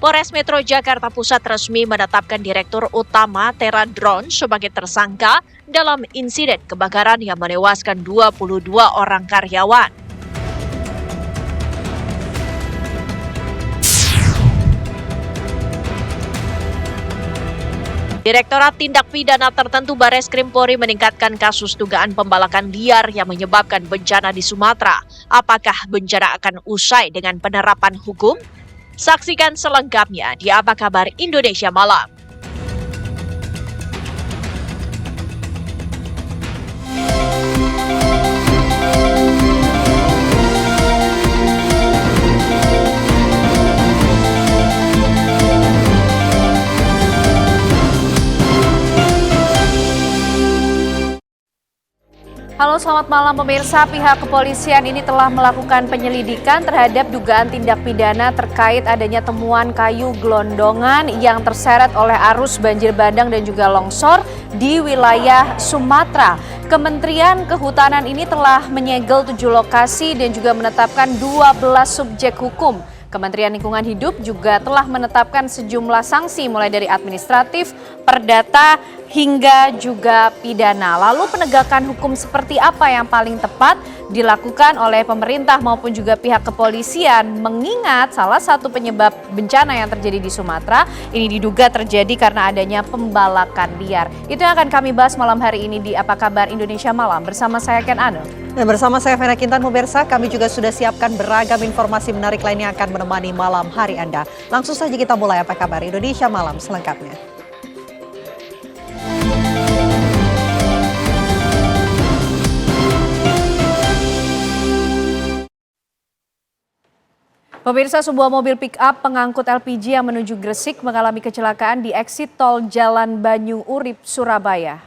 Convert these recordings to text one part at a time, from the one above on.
Polres Metro Jakarta Pusat resmi menetapkan Direktur Utama Tera Drone sebagai tersangka dalam insiden kebakaran yang menewaskan 22 orang karyawan. Direktorat Tindak Pidana Tertentu Bareskrim Polri meningkatkan kasus dugaan pembalakan liar yang menyebabkan bencana di Sumatera. Apakah bencana akan usai dengan penerapan hukum? Saksikan selengkapnya di Apa Kabar Indonesia Malam. Halo, selamat malam pemirsa. Pihak kepolisian ini telah melakukan penyelidikan terhadap dugaan tindak pidana terkait adanya temuan kayu gelondongan yang terseret oleh arus banjir bandang dan juga longsor di wilayah Sumatera. Kementerian Kehutanan ini telah menyegel 7 lokasi dan juga menetapkan 12 subjek hukum. Kementerian Lingkungan Hidup juga telah menetapkan sejumlah sanksi mulai dari administratif, perdata, hingga juga pidana. Lalu penegakan hukum seperti apa yang paling tepat dilakukan oleh pemerintah maupun juga pihak kepolisian, mengingat salah satu penyebab bencana yang terjadi di Sumatera ini diduga terjadi karena adanya pembalakan liar. Itu yang akan kami bahas malam hari ini di Apa Kabar Indonesia Malam bersama saya Ken Anu. Dan bersama saya Vena Kintan, pemirsa, kami juga sudah siapkan beragam informasi menarik lainnya yang akan menemani malam hari Anda. Langsung saja kita mulai Apa Kabar Indonesia Malam selengkapnya. Pemirsa, sebuah mobil pick-up pengangkut LPG yang menuju Gresik mengalami kecelakaan di eksit tol Jalan Banyu Urip, Surabaya.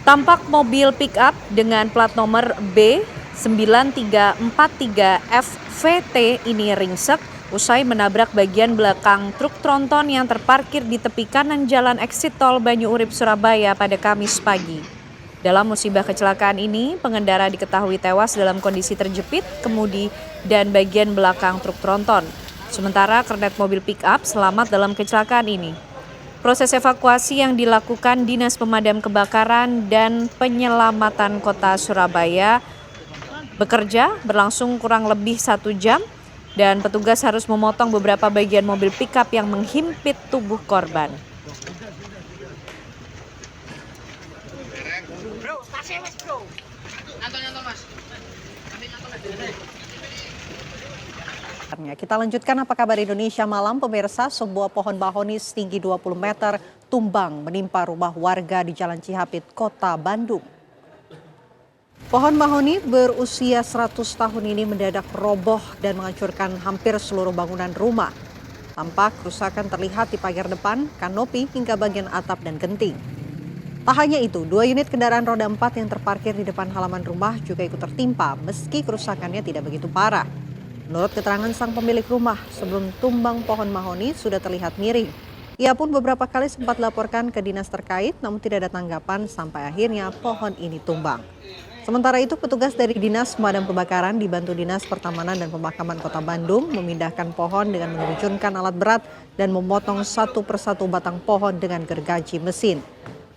Tampak mobil pick-up dengan plat nomor B9343FVT ini ringsek usai menabrak bagian belakang truk tronton yang terparkir di tepi kanan jalan eksit tol Banyu Urip, Surabaya pada Kamis pagi. Dalam musibah kecelakaan ini, pengendara diketahui tewas dalam kondisi terjepit, kemudi, dan bagian belakang truk tronton. Sementara kernet mobil pick-up selamat dalam kecelakaan ini. Proses evakuasi yang dilakukan Dinas Pemadam Kebakaran dan Penyelamatan Kota Surabaya bekerja berlangsung kurang lebih 1 jam dan petugas harus memotong beberapa bagian mobil pick-up yang menghimpit tubuh korban. Kita lanjutkan Apa Kabar Indonesia Malam, pemirsa. Sebuah pohon mahoni setinggi 20 meter tumbang menimpa rumah warga di Jalan Cihapit, Kota Bandung. Pohon mahoni berusia 100 tahun ini mendadak roboh dan menghancurkan hampir seluruh bangunan rumah. Tampak kerusakan terlihat di pagar depan, kanopi, hingga bagian atap dan genting. Tak hanya itu, 2 unit kendaraan roda 4 yang terparkir di depan halaman rumah juga ikut tertimpa meski kerusakannya tidak begitu parah. Menurut keterangan sang pemilik rumah, sebelum tumbang pohon mahoni sudah terlihat miring. Ia pun beberapa kali sempat laporkan ke dinas terkait, namun tidak ada tanggapan sampai akhirnya pohon ini tumbang. Sementara itu, petugas dari Dinas Pemadam Kebakaran dibantu Dinas Pertamanan dan Pemakaman Kota Bandung memindahkan pohon dengan menerjunkan alat berat dan memotong satu persatu batang pohon dengan gergaji mesin.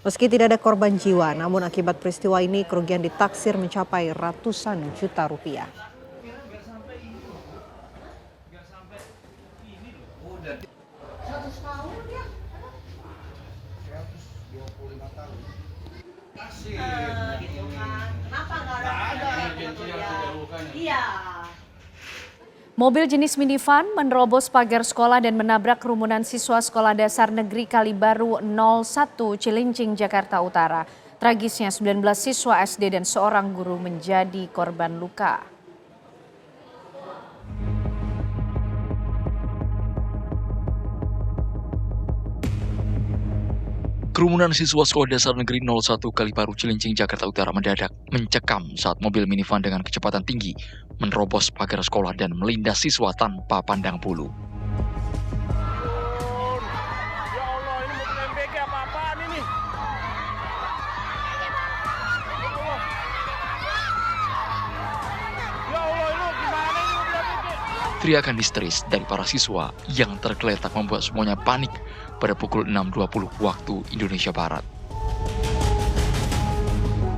Meski tidak ada korban jiwa, namun akibat peristiwa ini kerugian ditaksir mencapai ratusan juta rupiah. Mobil jenis minivan menerobos pagar sekolah dan menabrak kerumunan siswa Sekolah Dasar Negeri Kalibaru 01 Cilincing, Jakarta Utara. Tragisnya 19 siswa SD dan seorang guru menjadi korban luka. Kerumunan siswa Sekolah Dasar Negeri 01 Kalibaru Cilincing, Jakarta Utara mendadak mencekam saat mobil minivan dengan kecepatan tinggi menerobos pagar sekolah dan melindas siswa tanpa pandang bulu. Ya Allah, ini mobil MBG apa-apaan ini? Ya Allah. Teriakan histeris dari para siswa yang tergeletak membuat semuanya panik pada pukul 6.20 waktu Indonesia Barat.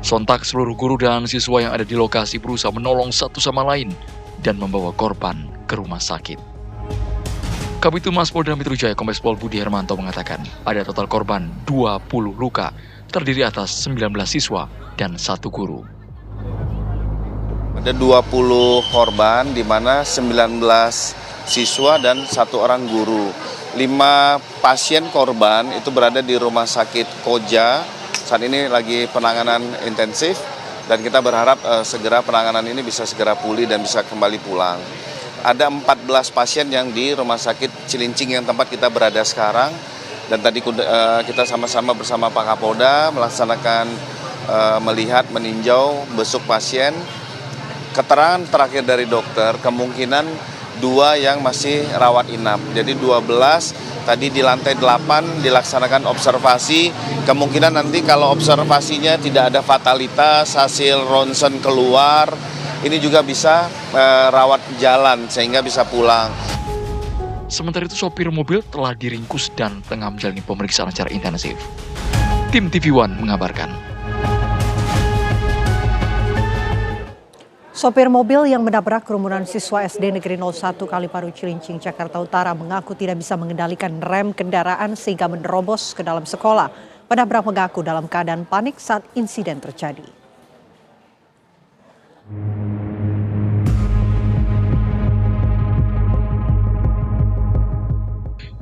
Sontak seluruh guru dan siswa yang ada di lokasi berusaha menolong satu sama lain dan membawa korban ke rumah sakit. Kabitumas Polda Metro Jaya Kombes Pol Budi Hermanto mengatakan ada total korban 20 luka, terdiri atas 19 siswa dan 1 guru. Ada 20 korban, di mana 19 siswa dan 1 orang guru. 5 pasien korban itu berada di Rumah Sakit Koja. Saat ini lagi penanganan intensif dan kita berharap segera penanganan ini bisa segera pulih dan bisa kembali pulang. Ada 14 pasien yang di Rumah Sakit Cilincing yang tempat kita berada sekarang. Dan tadi kita sama-sama bersama Pak Kapolda melaksanakan melihat, meninjau, besuk pasien. Keterangan terakhir dari dokter, kemungkinan 2 yang masih rawat inap. Jadi 12, tadi di lantai 8 dilaksanakan observasi. Kemungkinan nanti kalau observasinya tidak ada fatalitas, hasil ronsen keluar, ini juga bisa rawat jalan sehingga bisa pulang. Sementara itu sopir mobil telah diringkus dan tengah menjalani pemeriksaan secara intensif. Tim TV One mengabarkan. Sopir mobil yang menabrak kerumunan siswa SD Negeri 01 Kaliparu Cilincing, Jakarta Utara mengaku tidak bisa mengendalikan rem kendaraan sehingga menerobos ke dalam sekolah. Penabrak mengaku dalam keadaan panik saat insiden terjadi.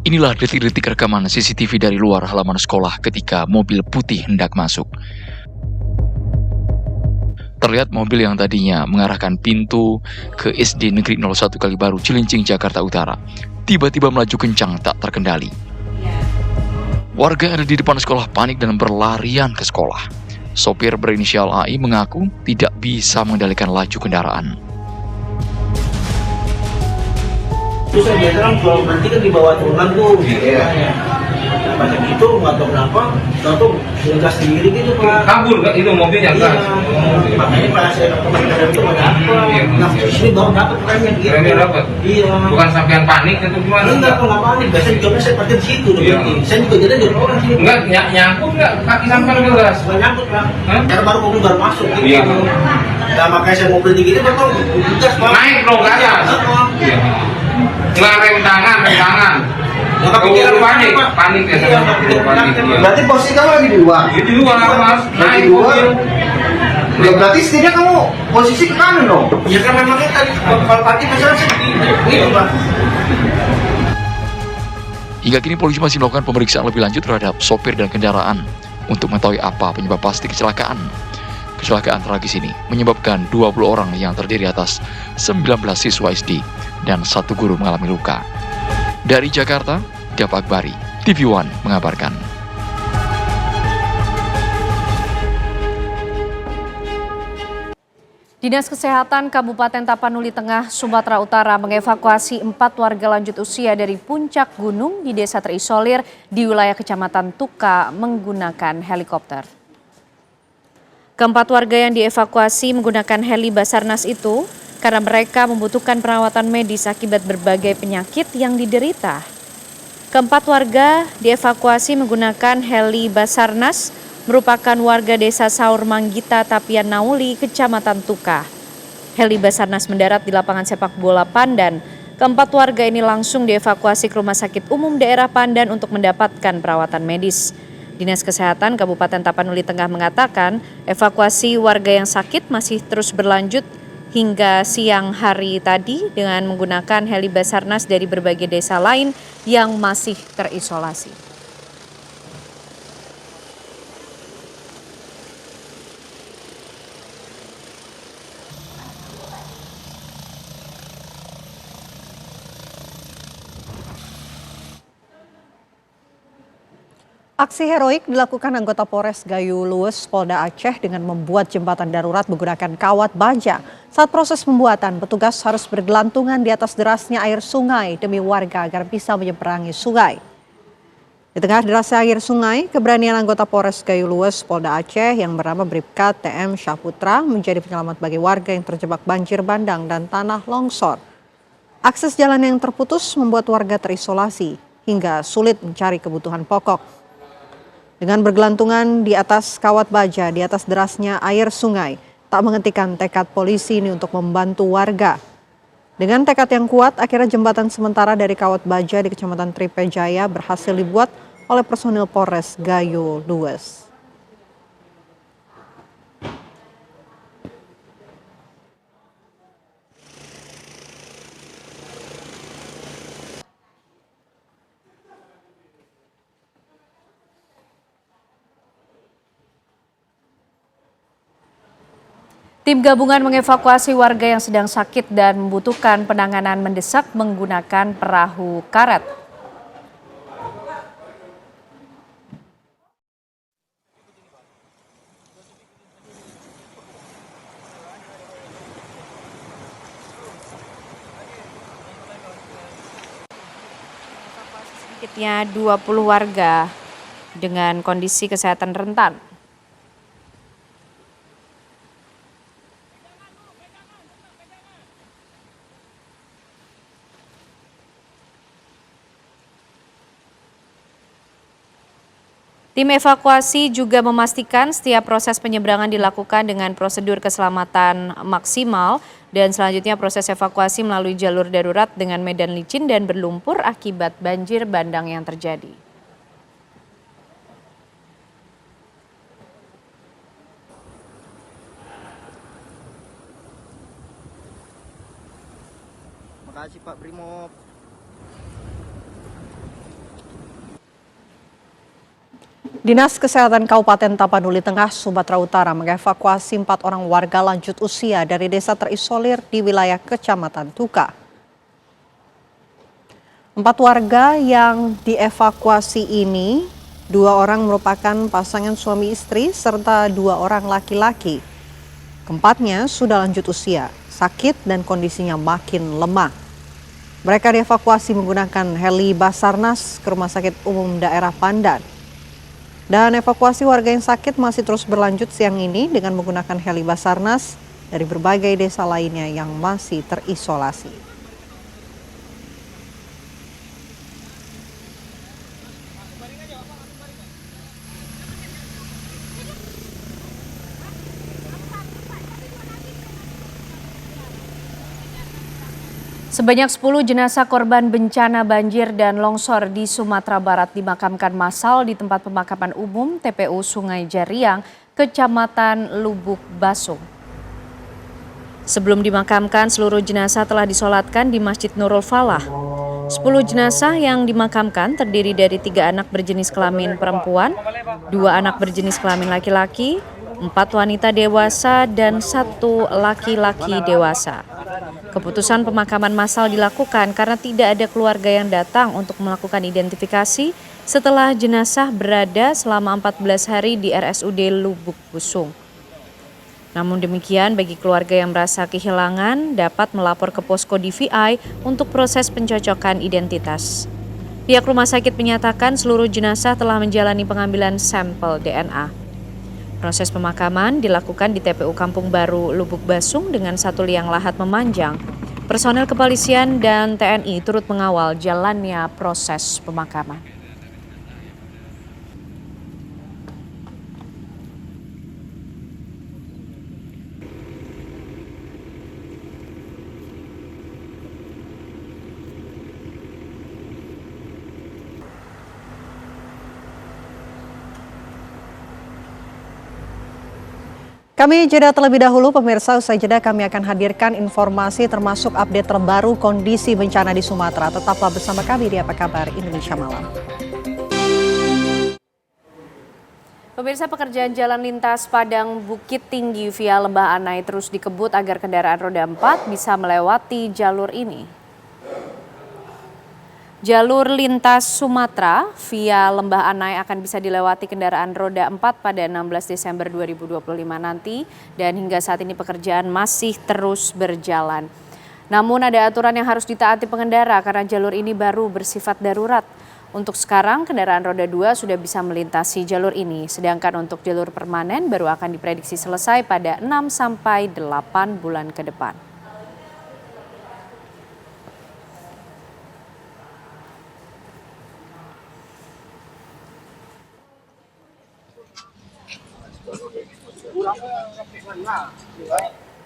Inilah detik-detik rekaman CCTV dari luar halaman sekolah ketika mobil putih hendak masuk. Terlihat mobil yang tadinya mengarahkan pintu ke SD Negeri 01 Kalibaru Cilincing, Jakarta Utara, tiba-tiba melaju kencang tak terkendali. Warga yang ada di depan sekolah panik dan berlarian ke sekolah. Sopir berinisial AI mengaku tidak bisa mengendalikan laju kendaraan. Terus saya bilang kalau berhenti kan di bawah turunan tuh, macam itu nggak tahu kenapa, tahu ngegas sendiri gitu Pak. Kabur kan itu mobilnya kan? Iya, makanya pas saya komentar itu ada apa? Nah di sini baru dapat remnya gitu. Remnya dapat? Iya. Bukan sampean panik atau gimana? Enggak, kok nggak panik. Biasanya jawabnya saya parkir di situ. Iya. Saya juga jadi dari orang sini. Enggak nyangkut nggak kaki sampean ke gas? Nggak nyangkut Pak. Karena baru mobil baru masuk gitu. Iya. Nah makanya saya mau berhenti gitu Pak, gas Pak. Naik dong ke atas. Iya. Nggak rem tangan. Nggak kepikiran panik ya. Iya, Panik. Berarti posisi kamu lagi di luar? Di luar Mas, naik Di luar? mobil. Ya berarti setidaknya kamu posisi ke kanan dong? Ya kan memangnya tadi kalau parkir misalnya saya gitu Pak. Hingga kini polisi masih melakukan pemeriksaan lebih lanjut terhadap sopir dan kendaraan untuk mengetahui apa penyebab pasti kecelakaan. Kecelakaan tragis ini menyebabkan 20 orang yang terdiri atas 19 siswa SD dan 1 guru mengalami luka. Dari Jakarta, Dava Akbari, TV One mengabarkan. Dinas Kesehatan Kabupaten Tapanuli Tengah, Sumatera Utara mengevakuasi 4 warga lanjut usia dari puncak gunung di desa terisolir di wilayah Kecamatan Tuka menggunakan helikopter. Keempat warga yang dievakuasi menggunakan heli Basarnas itu karena mereka membutuhkan perawatan medis akibat berbagai penyakit yang diderita. Keempat warga dievakuasi menggunakan heli Basarnas merupakan warga desa Saur Manggita, Tapian Nauli, Kecamatan Tuka. Heli Basarnas mendarat di lapangan sepak bola Pandan. Keempat warga ini langsung dievakuasi ke Rumah Sakit Umum Daerah Pandan untuk mendapatkan perawatan medis. Dinas Kesehatan Kabupaten Tapanuli Tengah mengatakan evakuasi warga yang sakit masih terus berlanjut hingga siang hari tadi dengan menggunakan heli Basarnas dari berbagai desa lain yang masih terisolasi. Aksi heroik dilakukan anggota Polres Gayo Luwes Polda Aceh dengan membuat jembatan darurat menggunakan kawat baja. Saat proses pembuatan, petugas harus bergelantungan di atas derasnya air sungai demi warga agar bisa menyeberangi sungai. Di tengah derasnya air sungai, keberanian anggota Polres Gayo Luwes Polda Aceh yang bernama Bribka TM Syahputra menjadi penyelamat bagi warga yang terjebak banjir bandang dan tanah longsor. Akses jalan yang terputus membuat warga terisolasi hingga sulit mencari kebutuhan pokok. Dengan bergelantungan di atas kawat baja, di atas derasnya air sungai, tak menghentikan tekad polisi ini untuk membantu warga. Dengan tekad yang kuat, akhirnya jembatan sementara dari kawat baja di Kecamatan Tripejaya berhasil dibuat oleh personil Polres Gayo Lues. Tim gabungan mengevakuasi warga yang sedang sakit dan membutuhkan penanganan mendesak menggunakan perahu karet. Sedikitnya 20 warga dengan kondisi kesehatan rentan. Tim evakuasi juga memastikan setiap proses penyeberangan dilakukan dengan prosedur keselamatan maksimal dan selanjutnya proses evakuasi melalui jalur darurat dengan medan licin dan berlumpur akibat banjir bandang yang terjadi. Makasih Pak Brimob. Dinas Kesehatan Kabupaten Tapanuli Tengah, Sumatera Utara mengevakuasi 4 orang warga lanjut usia dari desa terisolir di wilayah Kecamatan Tuka. 4 warga yang dievakuasi ini, 2 orang merupakan pasangan suami istri serta 2 orang laki-laki. Keempatnya sudah lanjut usia, sakit dan kondisinya makin lemah. Mereka dievakuasi menggunakan heli Basarnas ke Rumah Sakit Umum Daerah Pandan. Dan evakuasi warga yang sakit masih terus berlanjut siang ini dengan menggunakan heli Basarnas dari berbagai desa lainnya yang masih terisolasi. Sebanyak 10 jenazah korban bencana banjir dan longsor di Sumatera Barat dimakamkan massal di tempat pemakaman umum TPU Sungai Jariang, Kecamatan Lubuk Basung. Sebelum dimakamkan, seluruh jenazah telah disolatkan di Masjid Nurul Falah. 10 jenazah yang dimakamkan terdiri dari 3 anak berjenis kelamin perempuan, 2 anak berjenis kelamin laki-laki, 4 wanita dewasa, dan 1 laki-laki dewasa. Keputusan pemakaman massal dilakukan karena tidak ada keluarga yang datang untuk melakukan identifikasi setelah jenazah berada selama 14 hari di RSUD Lubuk Busung. Namun demikian, bagi keluarga yang merasa kehilangan dapat melapor ke posko DVI untuk proses pencocokan identitas. Pihak rumah sakit menyatakan seluruh jenazah telah menjalani pengambilan sampel DNA. Proses pemakaman dilakukan di TPU Kampung Baru Lubuk Basung dengan 1 liang lahat memanjang. Personel kepolisian dan TNI turut mengawal jalannya proses pemakaman. Kami jeda terlebih dahulu, pemirsa. Usai jeda kami akan hadirkan informasi termasuk update terbaru kondisi bencana di Sumatera. Tetaplah bersama kami di Apa Kabar Indonesia Malam. Pemirsa, pekerjaan jalan lintas Padang Bukit Tinggi via Lembah Anai terus dikebut agar kendaraan roda 4 bisa melewati jalur ini. Jalur lintas Sumatera via Lembah Anai akan bisa dilewati kendaraan roda 4 pada 16 Desember 2025 nanti dan hingga saat ini pekerjaan masih terus berjalan. Namun ada aturan yang harus ditaati pengendara karena jalur ini baru bersifat darurat. Untuk sekarang kendaraan roda 2 sudah bisa melintasi jalur ini, sedangkan untuk jalur permanen baru akan diprediksi selesai pada 6 sampai 8 bulan ke depan.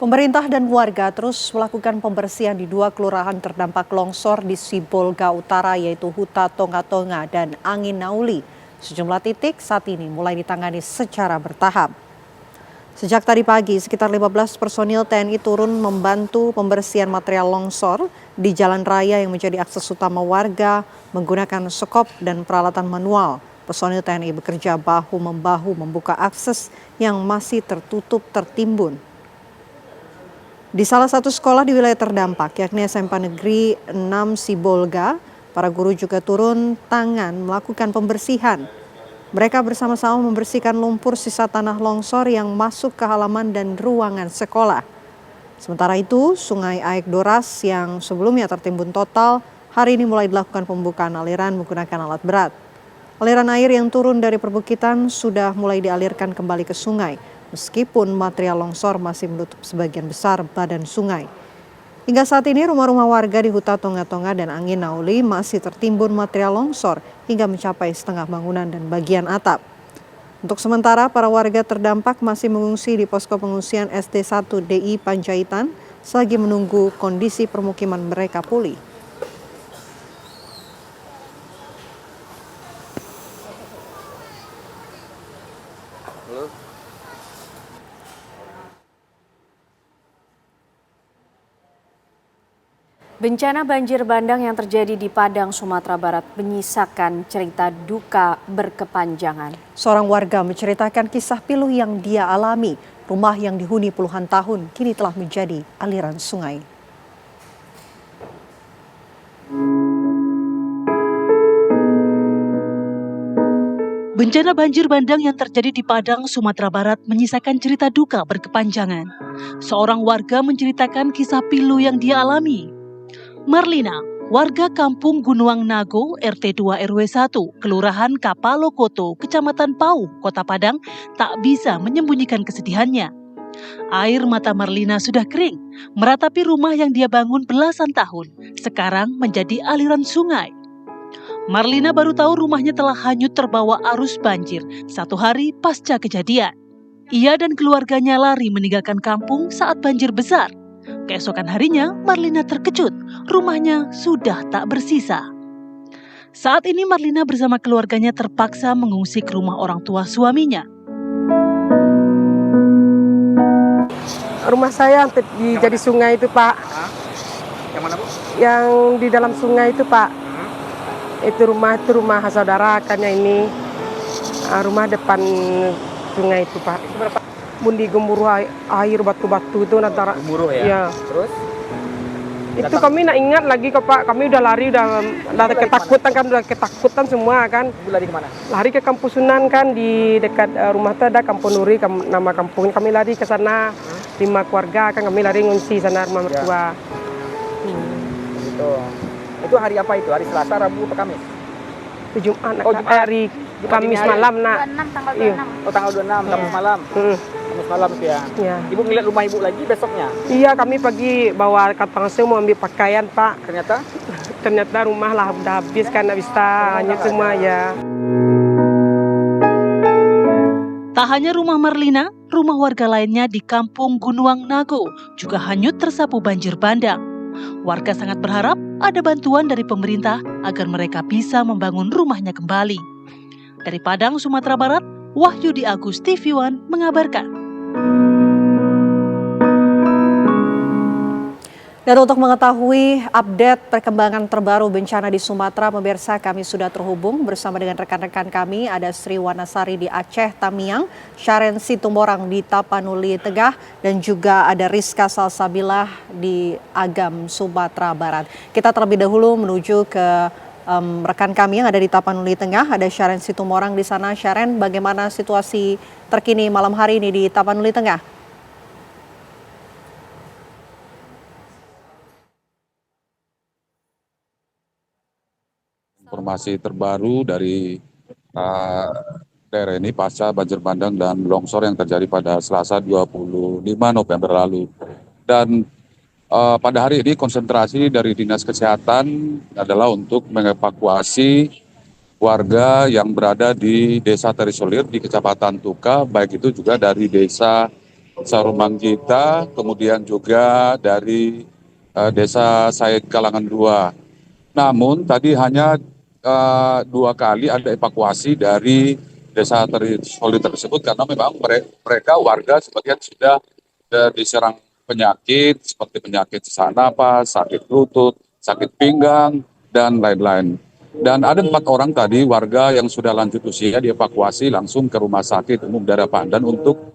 Pemerintah dan warga terus melakukan pembersihan di 2 kelurahan terdampak longsor di Sibolga Utara, yaitu Huta Tonga-Tonga dan Angin Nauli. Sejumlah titik saat ini mulai ditangani secara bertahap. Sejak tadi pagi, sekitar 15 personil TNI turun membantu pembersihan material longsor di jalan raya yang menjadi akses utama warga menggunakan sekop dan peralatan manual. Personil TNI bekerja bahu-membahu membuka akses yang masih tertutup tertimbun. Di salah satu sekolah di wilayah terdampak, yakni SMP Negeri 6 Sibolga, para guru juga turun tangan melakukan pembersihan. Mereka bersama-sama membersihkan lumpur sisa tanah longsor yang masuk ke halaman dan ruangan sekolah. Sementara itu, Sungai Aek Doras yang sebelumnya tertimbun total, hari ini mulai dilakukan pembukaan aliran menggunakan alat berat. Aliran air yang turun dari perbukitan sudah mulai dialirkan kembali ke sungai, meskipun material longsor masih menutup sebagian besar badan sungai. Hingga saat ini rumah-rumah warga di Huta Tonga-Tonga dan Angin Nauli masih tertimbun material longsor hingga mencapai setengah bangunan dan bagian atap. Untuk sementara, para warga terdampak masih mengungsi di posko pengungsian SD 1 DI Panjaitan selagi menunggu kondisi permukiman mereka pulih. Bencana banjir bandang yang terjadi di Padang, Sumatera Barat menyisakan cerita duka berkepanjangan. Seorang warga menceritakan kisah pilu yang dia alami. Rumah yang dihuni puluhan tahun kini telah menjadi aliran sungai. Bencana banjir bandang yang terjadi di Padang, Sumatera Barat menyisakan cerita duka berkepanjangan. Seorang warga menceritakan kisah pilu yang dia alami. Marlina, warga kampung Gunuang Nago, RT 2 RW 1, Kelurahan Kapalokoto, Kecamatan Pau, Kota Padang, tak bisa menyembunyikan kesedihannya. Air mata Marlina sudah kering, meratapi rumah yang dia bangun belasan tahun, sekarang menjadi aliran sungai. Marlina baru tahu rumahnya telah hanyut terbawa arus banjir 1 hari pasca kejadian. Ia dan keluarganya lari meninggalkan kampung saat banjir besar. Keesokan harinya, Marlina terkejut, rumahnya sudah tak bersisa. Saat ini Marlina bersama keluarganya terpaksa mengungsi ke rumah orang tua suaminya. Rumah saya jadi sungai itu, Pak. Yang mana, Bu? Yang di dalam sungai itu, Pak. Itu rumah saudara kan ini. Rumah depan sungai itu, Pak. Itu berapa? Bundi gemuruh air batu-batu itu antara. Gemuruh ya? Ya. Terus? Itu kami nak ingat lagi kok, Pak. Kami udah lari, udah ketakutan semua kan. Ibu lari kemana? Lari ke Kampung Sunan kan, di dekat rumah itu ada Kampung Nuri, nama kampung. Kami lari ke sana, 5 keluarga kan, kami lari ngungsi sana rumah mertua. Gitu. Itu hari apa itu? Hari Selasa, Rabu, atau Kamis? Jumat, Jumat. hari Kamis malam nak. 26, tanggal 26. Iya. Oh, tanggal 26, Kamis malam. Kamis malam itu ya. Iya. Ibu ngeliat rumah ibu lagi besoknya? Iya, kami pagi bawa kantong mau ambil pakaian, Pak. Ternyata Rumah lah udah habis kan, nggak bisa hanyut semua ya. Tak hanya rumah Marlina, rumah warga lainnya di kampung Gunuang Nago juga hanyut tersapu banjir bandang. Warga sangat berharap ada bantuan dari pemerintah agar mereka bisa membangun rumahnya kembali. Dari Padang, Sumatera Barat, Wahyudi Agus TV One mengabarkan. Dan untuk mengetahui update perkembangan terbaru bencana di Sumatera, pemirsa, kami sudah terhubung bersama dengan rekan-rekan kami. Ada Sri Wanasari di Aceh Tamiang, Syaren Situmorang di Tapanuli Tengah, dan juga ada Rizka Salsabilah di Agam, Sumatera Barat. Kita terlebih dahulu menuju ke rekan kami yang ada di Tapanuli Tengah. Ada Syaren Situmorang di sana. Syaren, bagaimana situasi terkini malam hari ini di Tapanuli Tengah? Informasi terbaru dari daerah ini pasca banjir bandang dan longsor yang terjadi pada Selasa 25 November lalu. Dan pada hari ini konsentrasi dari Dinas Kesehatan adalah untuk mengevakuasi warga yang berada di Desa Terisolir di Kecamatan Tuka, baik itu juga dari Desa Sarumanggita, kemudian juga dari Desa Said Kalangan 2. Namun tadi hanya 2 kali ada evakuasi dari desa terisolir tersebut karena memang mereka warga sebagian sudah diserang penyakit seperti penyakit sesak napas, sakit lutut, sakit pinggang, dan lain-lain. Dan ada 4 orang tadi warga yang sudah lanjut usia dievakuasi langsung ke Rumah Sakit Umum Daerah Pandan untuk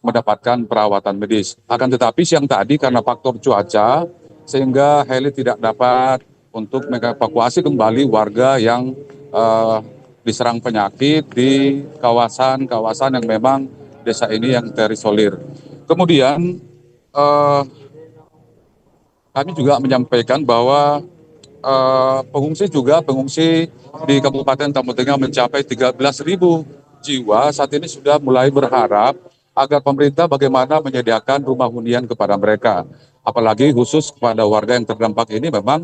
mendapatkan perawatan medis. Akan tetapi siang tadi karena faktor cuaca sehingga heli tidak dapat untuk mengevakuasi kembali warga yang diserang penyakit di kawasan-kawasan yang memang desa ini yang terisolir. Kemudian kami juga menyampaikan bahwa pengungsi di Kabupaten Tamu Tengah mencapai 13.000 jiwa. Saat ini sudah mulai berharap agar pemerintah bagaimana menyediakan rumah hunian kepada mereka. Apalagi khusus kepada warga yang terdampak ini memang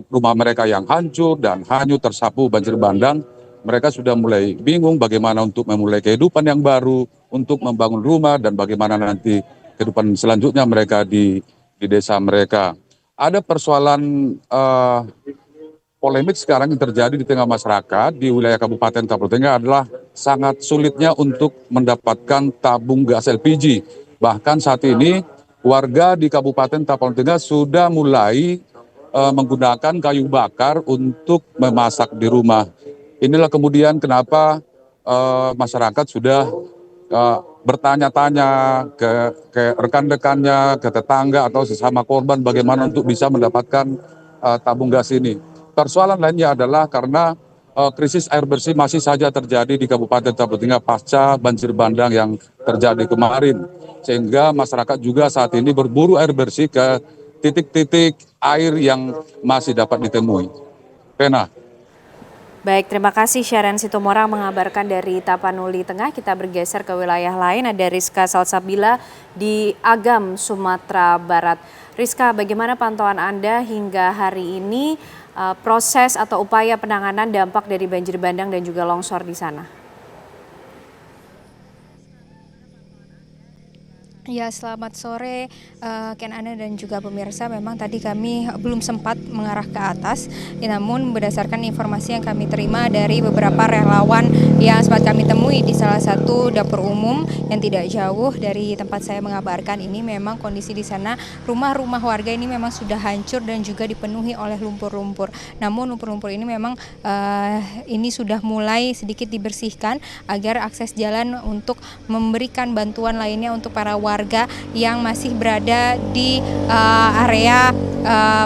rumah mereka yang hancur dan hanyut tersapu banjir bandang. Mereka sudah mulai bingung bagaimana untuk memulai kehidupan yang baru, untuk membangun rumah dan bagaimana nanti kehidupan selanjutnya mereka di desa mereka. Ada persoalan polemik sekarang yang terjadi di tengah masyarakat di wilayah Kabupaten Tamu Tengah adalah sangat sulitnya untuk mendapatkan tabung gas LPG. Bahkan saat ini warga di Kabupaten Tamu Tengah sudah mulai menggunakan kayu bakar untuk memasak di rumah. Inilah kemudian kenapa masyarakat sudah bertanya-tanya ke rekan-rekannya, ke tetangga atau sesama korban bagaimana untuk bisa mendapatkan tabung gas ini. Persoalan lainnya adalah karena krisis air bersih masih saja terjadi di Kabupaten Tamu Tengah pasca banjir bandang yang terjadi kemarin. Sehingga masyarakat juga saat ini berburu air bersih ke titik-titik air yang masih dapat ditemui. Pena. Baik, terima kasih Sharon Situmorang mengabarkan dari Tapanuli Tengah. Kita bergeser ke wilayah lain, ada Rizka Salsabila di Agam, Sumatera Barat. Rizka, bagaimana pantauan Anda hingga hari ini proses atau upaya penanganan dampak dari banjir bandang dan juga longsor di sana? Ya, selamat sore Ken Ana dan juga pemirsa. Memang tadi kami belum sempat mengarah ke atas, namun berdasarkan informasi yang kami terima dari beberapa relawan yang sempat kami temui di salah satu dapur umum yang tidak jauh dari tempat saya mengabarkan ini, memang kondisi di sana rumah-rumah warga ini memang sudah hancur dan juga dipenuhi oleh lumpur-lumpur. Namun lumpur-lumpur ini memang ini sudah mulai sedikit dibersihkan agar akses jalan untuk memberikan bantuan lainnya untuk para warga yang masih berada di area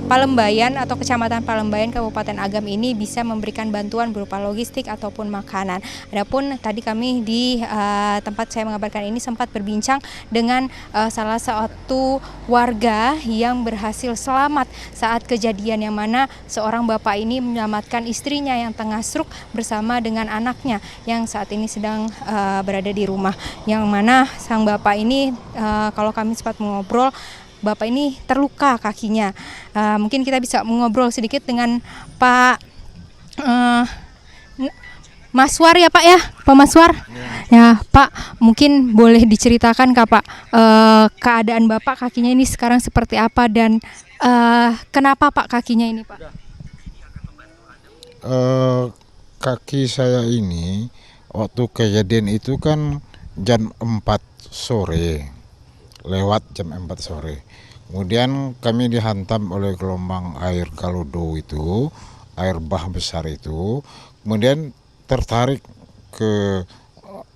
Palembayan atau Kecamatan Palembayan Kabupaten Agam ini bisa memberikan bantuan berupa logistik ataupun makanan. Adapun tadi kami di tempat saya mengabarkan ini sempat berbincang dengan salah satu warga yang berhasil selamat saat kejadian, yang mana seorang bapak ini menyelamatkan istrinya yang tengah stroke bersama dengan anaknya yang saat ini sedang berada di rumah, yang mana sang bapak ini kalau kami sempat mengobrol, bapak ini terluka kakinya. Mungkin kita bisa mengobrol sedikit dengan Pak Maswar ya Pak ya, Pak Maswar. Ya Pak, mungkin boleh diceritakan Kak Pak, keadaan bapak kakinya ini sekarang seperti apa dan kenapa Pak kakinya ini Pak? Kaki saya ini waktu kejadian itu kan jam 4 sore. Lewat jam 4 sore. Kemudian kami dihantam oleh gelombang air Galodo itu, air bah besar itu. Kemudian tertarik ke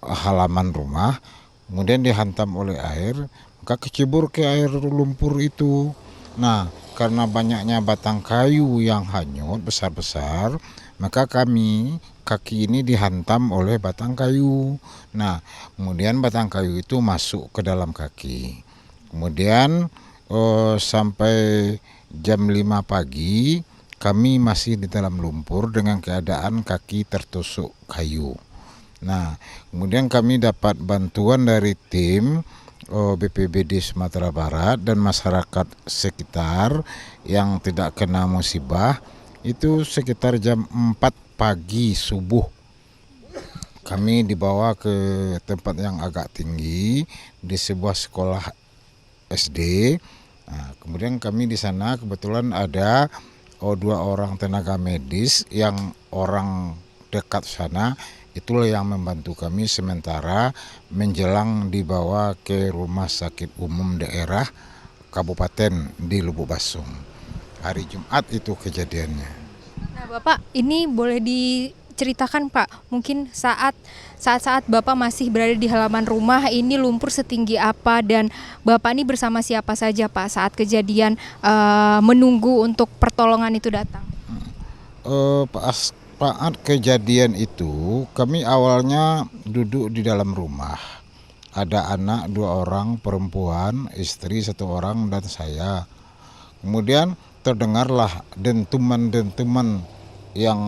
halaman rumah, kemudian dihantam oleh air, maka kecebur ke air lumpur itu. Nah, karena banyaknya batang kayu yang hanyut besar-besar, maka kaki ini dihantam oleh batang kayu. Nah, kemudian batang kayu itu masuk ke dalam kaki. Kemudian sampai jam 5 pagi kami masih di dalam lumpur dengan keadaan kaki tertusuk kayu. Nah, kemudian kami dapat bantuan dari tim BPBD Sumatera Barat dan masyarakat sekitar yang tidak kena musibah itu sekitar jam 4 pagi subuh kami dibawa ke tempat yang agak tinggi di sebuah sekolah SD. Nah, kemudian kami di sana kebetulan ada dua orang tenaga medis yang orang dekat sana, itulah yang membantu kami sementara menjelang dibawa ke rumah sakit umum daerah Kabupaten di Lubuk Basung. Hari Jumat itu kejadiannya. Nah, Bapak, ini boleh diceritakan Pak, mungkin saat Bapak masih berada di halaman rumah ini lumpur setinggi apa dan Bapak ini bersama siapa saja Pak saat kejadian menunggu untuk pertolongan itu datang? Saat kejadian itu kami awalnya duduk di dalam rumah. Ada anak 2 orang, perempuan, istri 1 orang dan saya. Kemudian terdengarlah dentuman-dentuman yang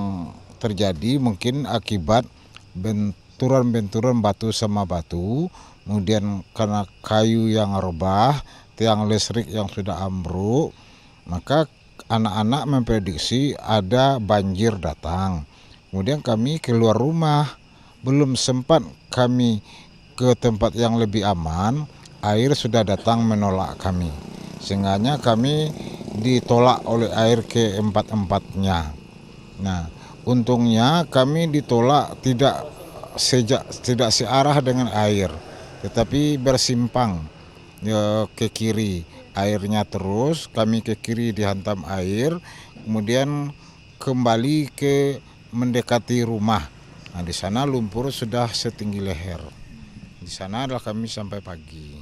terjadi mungkin akibat benturan-benturan batu sama batu, kemudian karena kayu yang rebah, tiang listrik yang sudah ambruk, maka anak-anak memprediksi ada banjir datang. Kemudian kami keluar rumah, belum sempat kami ke tempat yang lebih aman, air sudah datang menolak kami. Sehingga kami ditolak oleh air ke empat-empatnya. Nah, untungnya kami ditolak tidak searah dengan air, tetapi bersimpang ke kiri. Airnya terus, kami ke kiri dihantam air, kemudian kembali ke mendekati rumah. Nah, di sana lumpur sudah setinggi leher. Di sana adalah kami sampai pagi.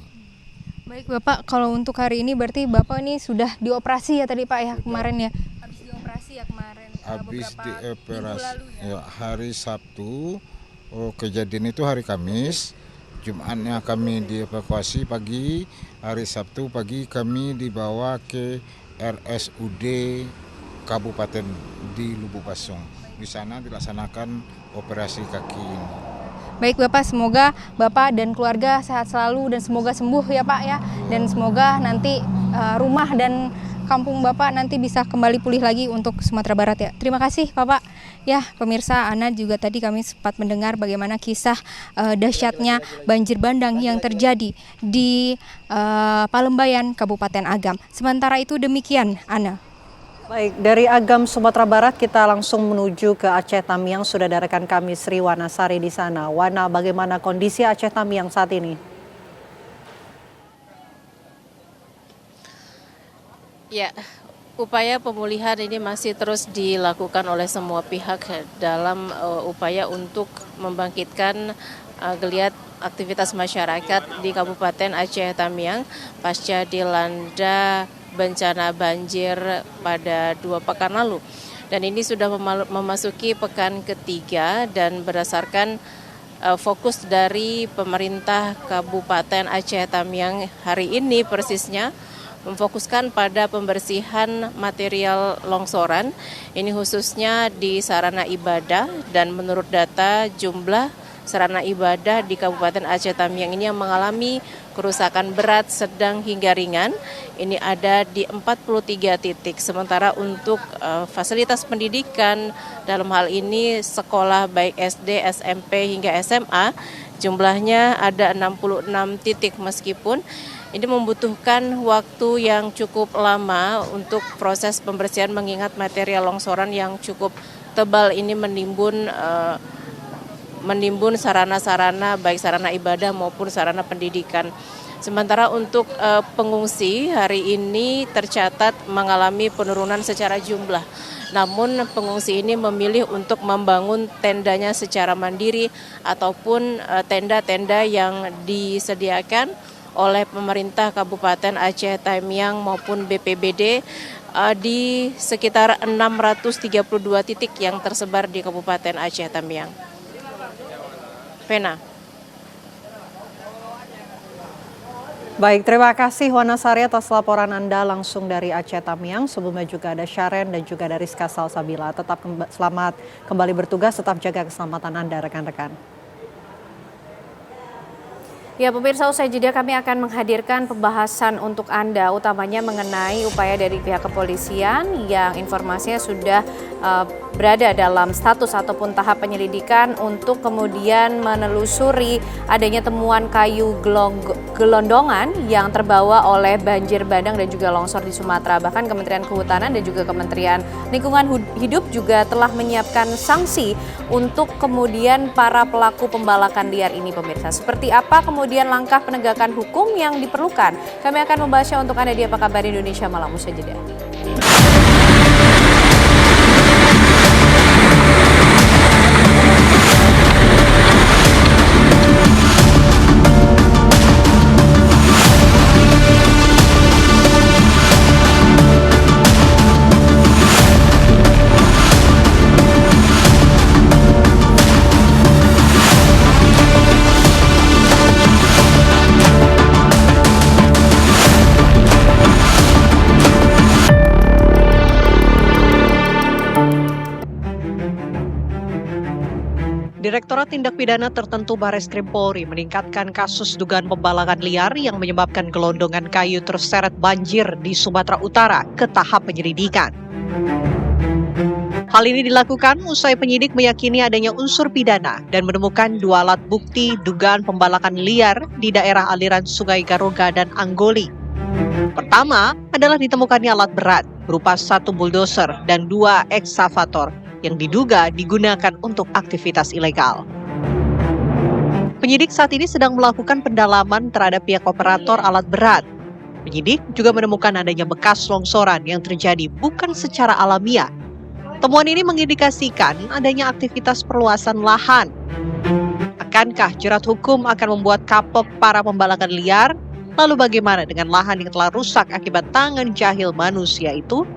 Baik Bapak, kalau untuk hari ini berarti Bapak ini sudah dioperasi ya tadi Pak ya kemarin ya? Habis dioperasi ya kemarin? Habis beberapa minggu lalu ya, hari Sabtu, kejadian itu hari Kamis, Jumatnya kami dievakuasi pagi, hari Sabtu pagi kami dibawa ke RSUD Kabupaten di Lubuk Basung. Di sana dilaksanakan operasi kaki ini. Baik Bapak, semoga Bapak dan keluarga sehat selalu dan semoga sembuh ya Pak ya. Dan semoga nanti rumah dan kampung Bapak nanti bisa kembali pulih lagi untuk Sumatera Barat ya. Terima kasih Bapak. Ya pemirsa, Ana juga tadi kami sempat mendengar bagaimana kisah dahsyatnya banjir bandang yang terjadi di Palembayan, Kabupaten Agam. Sementara itu demikian Ana. Baik, dari Agam, Sumatera Barat kita langsung menuju ke Aceh Tamiang. Sudah ada rekan kami Sri Wanasari di sana. Wana, bagaimana kondisi Aceh Tamiang saat ini? Ya, upaya pemulihan ini masih terus dilakukan oleh semua pihak dalam upaya untuk membangkitkan geliat aktivitas masyarakat di Kabupaten Aceh Tamiang pasca dilanda bencana banjir pada 2 pekan lalu. Dan ini sudah memasuki pekan ketiga dan berdasarkan fokus dari pemerintah Kabupaten Aceh Tamiang hari ini persisnya memfokuskan pada pembersihan material longsoran, ini khususnya di sarana ibadah, dan menurut data jumlah sarana ibadah di Kabupaten Aceh Tamiang ini yang mengalami kerusakan berat, sedang hingga ringan, ini ada di 43 titik. Sementara untuk fasilitas pendidikan, dalam hal ini sekolah baik SD, SMP hingga SMA, jumlahnya ada 66 titik meskipun ini membutuhkan waktu yang cukup lama untuk proses pembersihan mengingat material longsoran yang cukup tebal ini menimbun sarana-sarana baik sarana ibadah maupun sarana pendidikan. Sementara untuk pengungsi hari ini tercatat mengalami penurunan secara jumlah. Namun pengungsi ini memilih untuk membangun tendanya secara mandiri ataupun tenda-tenda yang disediakan oleh pemerintah Kabupaten Aceh Tamiang maupun BPBD di sekitar 632 titik yang tersebar di Kabupaten Aceh Tamiang. Vena. Baik, terima kasih Wanasari atas laporan Anda langsung dari Aceh Tamiang. Sebelumnya juga ada Syaren dan juga dari Rizka Salsabila. Tetap selamat kembali bertugas, tetap jaga keselamatan Anda rekan-rekan. Ya pemirsa, usai jeda kami akan menghadirkan pembahasan untuk Anda, utamanya mengenai upaya dari pihak kepolisian yang informasinya sudah berada dalam status ataupun tahap penyelidikan untuk kemudian menelusuri adanya temuan kayu gelondongan yang terbawa oleh banjir bandang dan juga longsor di Sumatera. Bahkan Kementerian Kehutanan dan juga Kementerian Lingkungan Hidup juga telah menyiapkan sanksi untuk kemudian para pelaku pembalakan liar ini, pemirsa. Seperti apa kemudian langkah penegakan hukum yang diperlukan? Kami akan membahasnya untuk Anda di Apa Kabar Indonesia Malam. Usai jeda. Direktorat Tindak Pidana Tertentu Bareskrim Polri meningkatkan kasus dugaan pembalakan liar yang menyebabkan gelondongan kayu terseret banjir di Sumatera Utara ke tahap penyelidikan. Hal ini dilakukan usai penyidik meyakini adanya unsur pidana dan menemukan 2 alat bukti dugaan pembalakan liar di daerah aliran Sungai Garoga dan Anggoli. Pertama adalah ditemukannya alat berat berupa 1 bulldozer dan 2 ekskavator yang diduga digunakan untuk aktivitas ilegal. Penyidik saat ini sedang melakukan pendalaman terhadap pihak operator alat berat. Penyidik juga menemukan adanya bekas longsoran yang terjadi bukan secara alamiah. Temuan ini mengindikasikan adanya aktivitas perluasan lahan. Akankah jerat hukum akan membuat kapok para pembalakan liar? Lalu bagaimana dengan lahan yang telah rusak akibat tangan jahil manusia itu?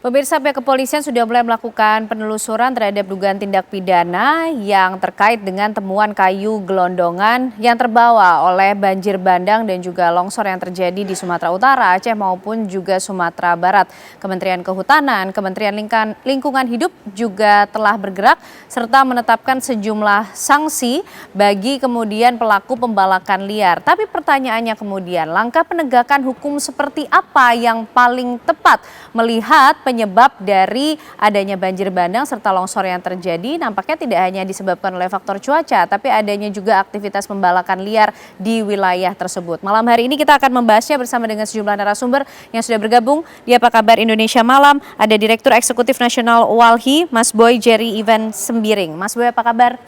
Pemirsa, pihak kepolisian sudah mulai melakukan penelusuran terhadap dugaan tindak pidana yang terkait dengan temuan kayu gelondongan yang terbawa oleh banjir bandang dan juga longsor yang terjadi di Sumatera Utara, Aceh maupun juga Sumatera Barat. Kementerian Kehutanan, Kementerian Lingkungan Hidup juga telah bergerak serta menetapkan sejumlah sanksi bagi kemudian pelaku pembalakan liar. Tapi pertanyaannya kemudian, langkah penegakan hukum seperti apa yang paling tepat melihat penyebab dari adanya banjir bandang serta longsor yang terjadi nampaknya tidak hanya disebabkan oleh faktor cuaca, tapi adanya juga aktivitas pembalakan liar di wilayah tersebut. Malam hari ini kita akan membahasnya bersama dengan sejumlah narasumber yang sudah bergabung di Apa Kabar Indonesia Malam. Ada Direktur Eksekutif Nasional Walhi, Mas Boy Jerry Ivan Sembiring. Mas Boy, apa kabar?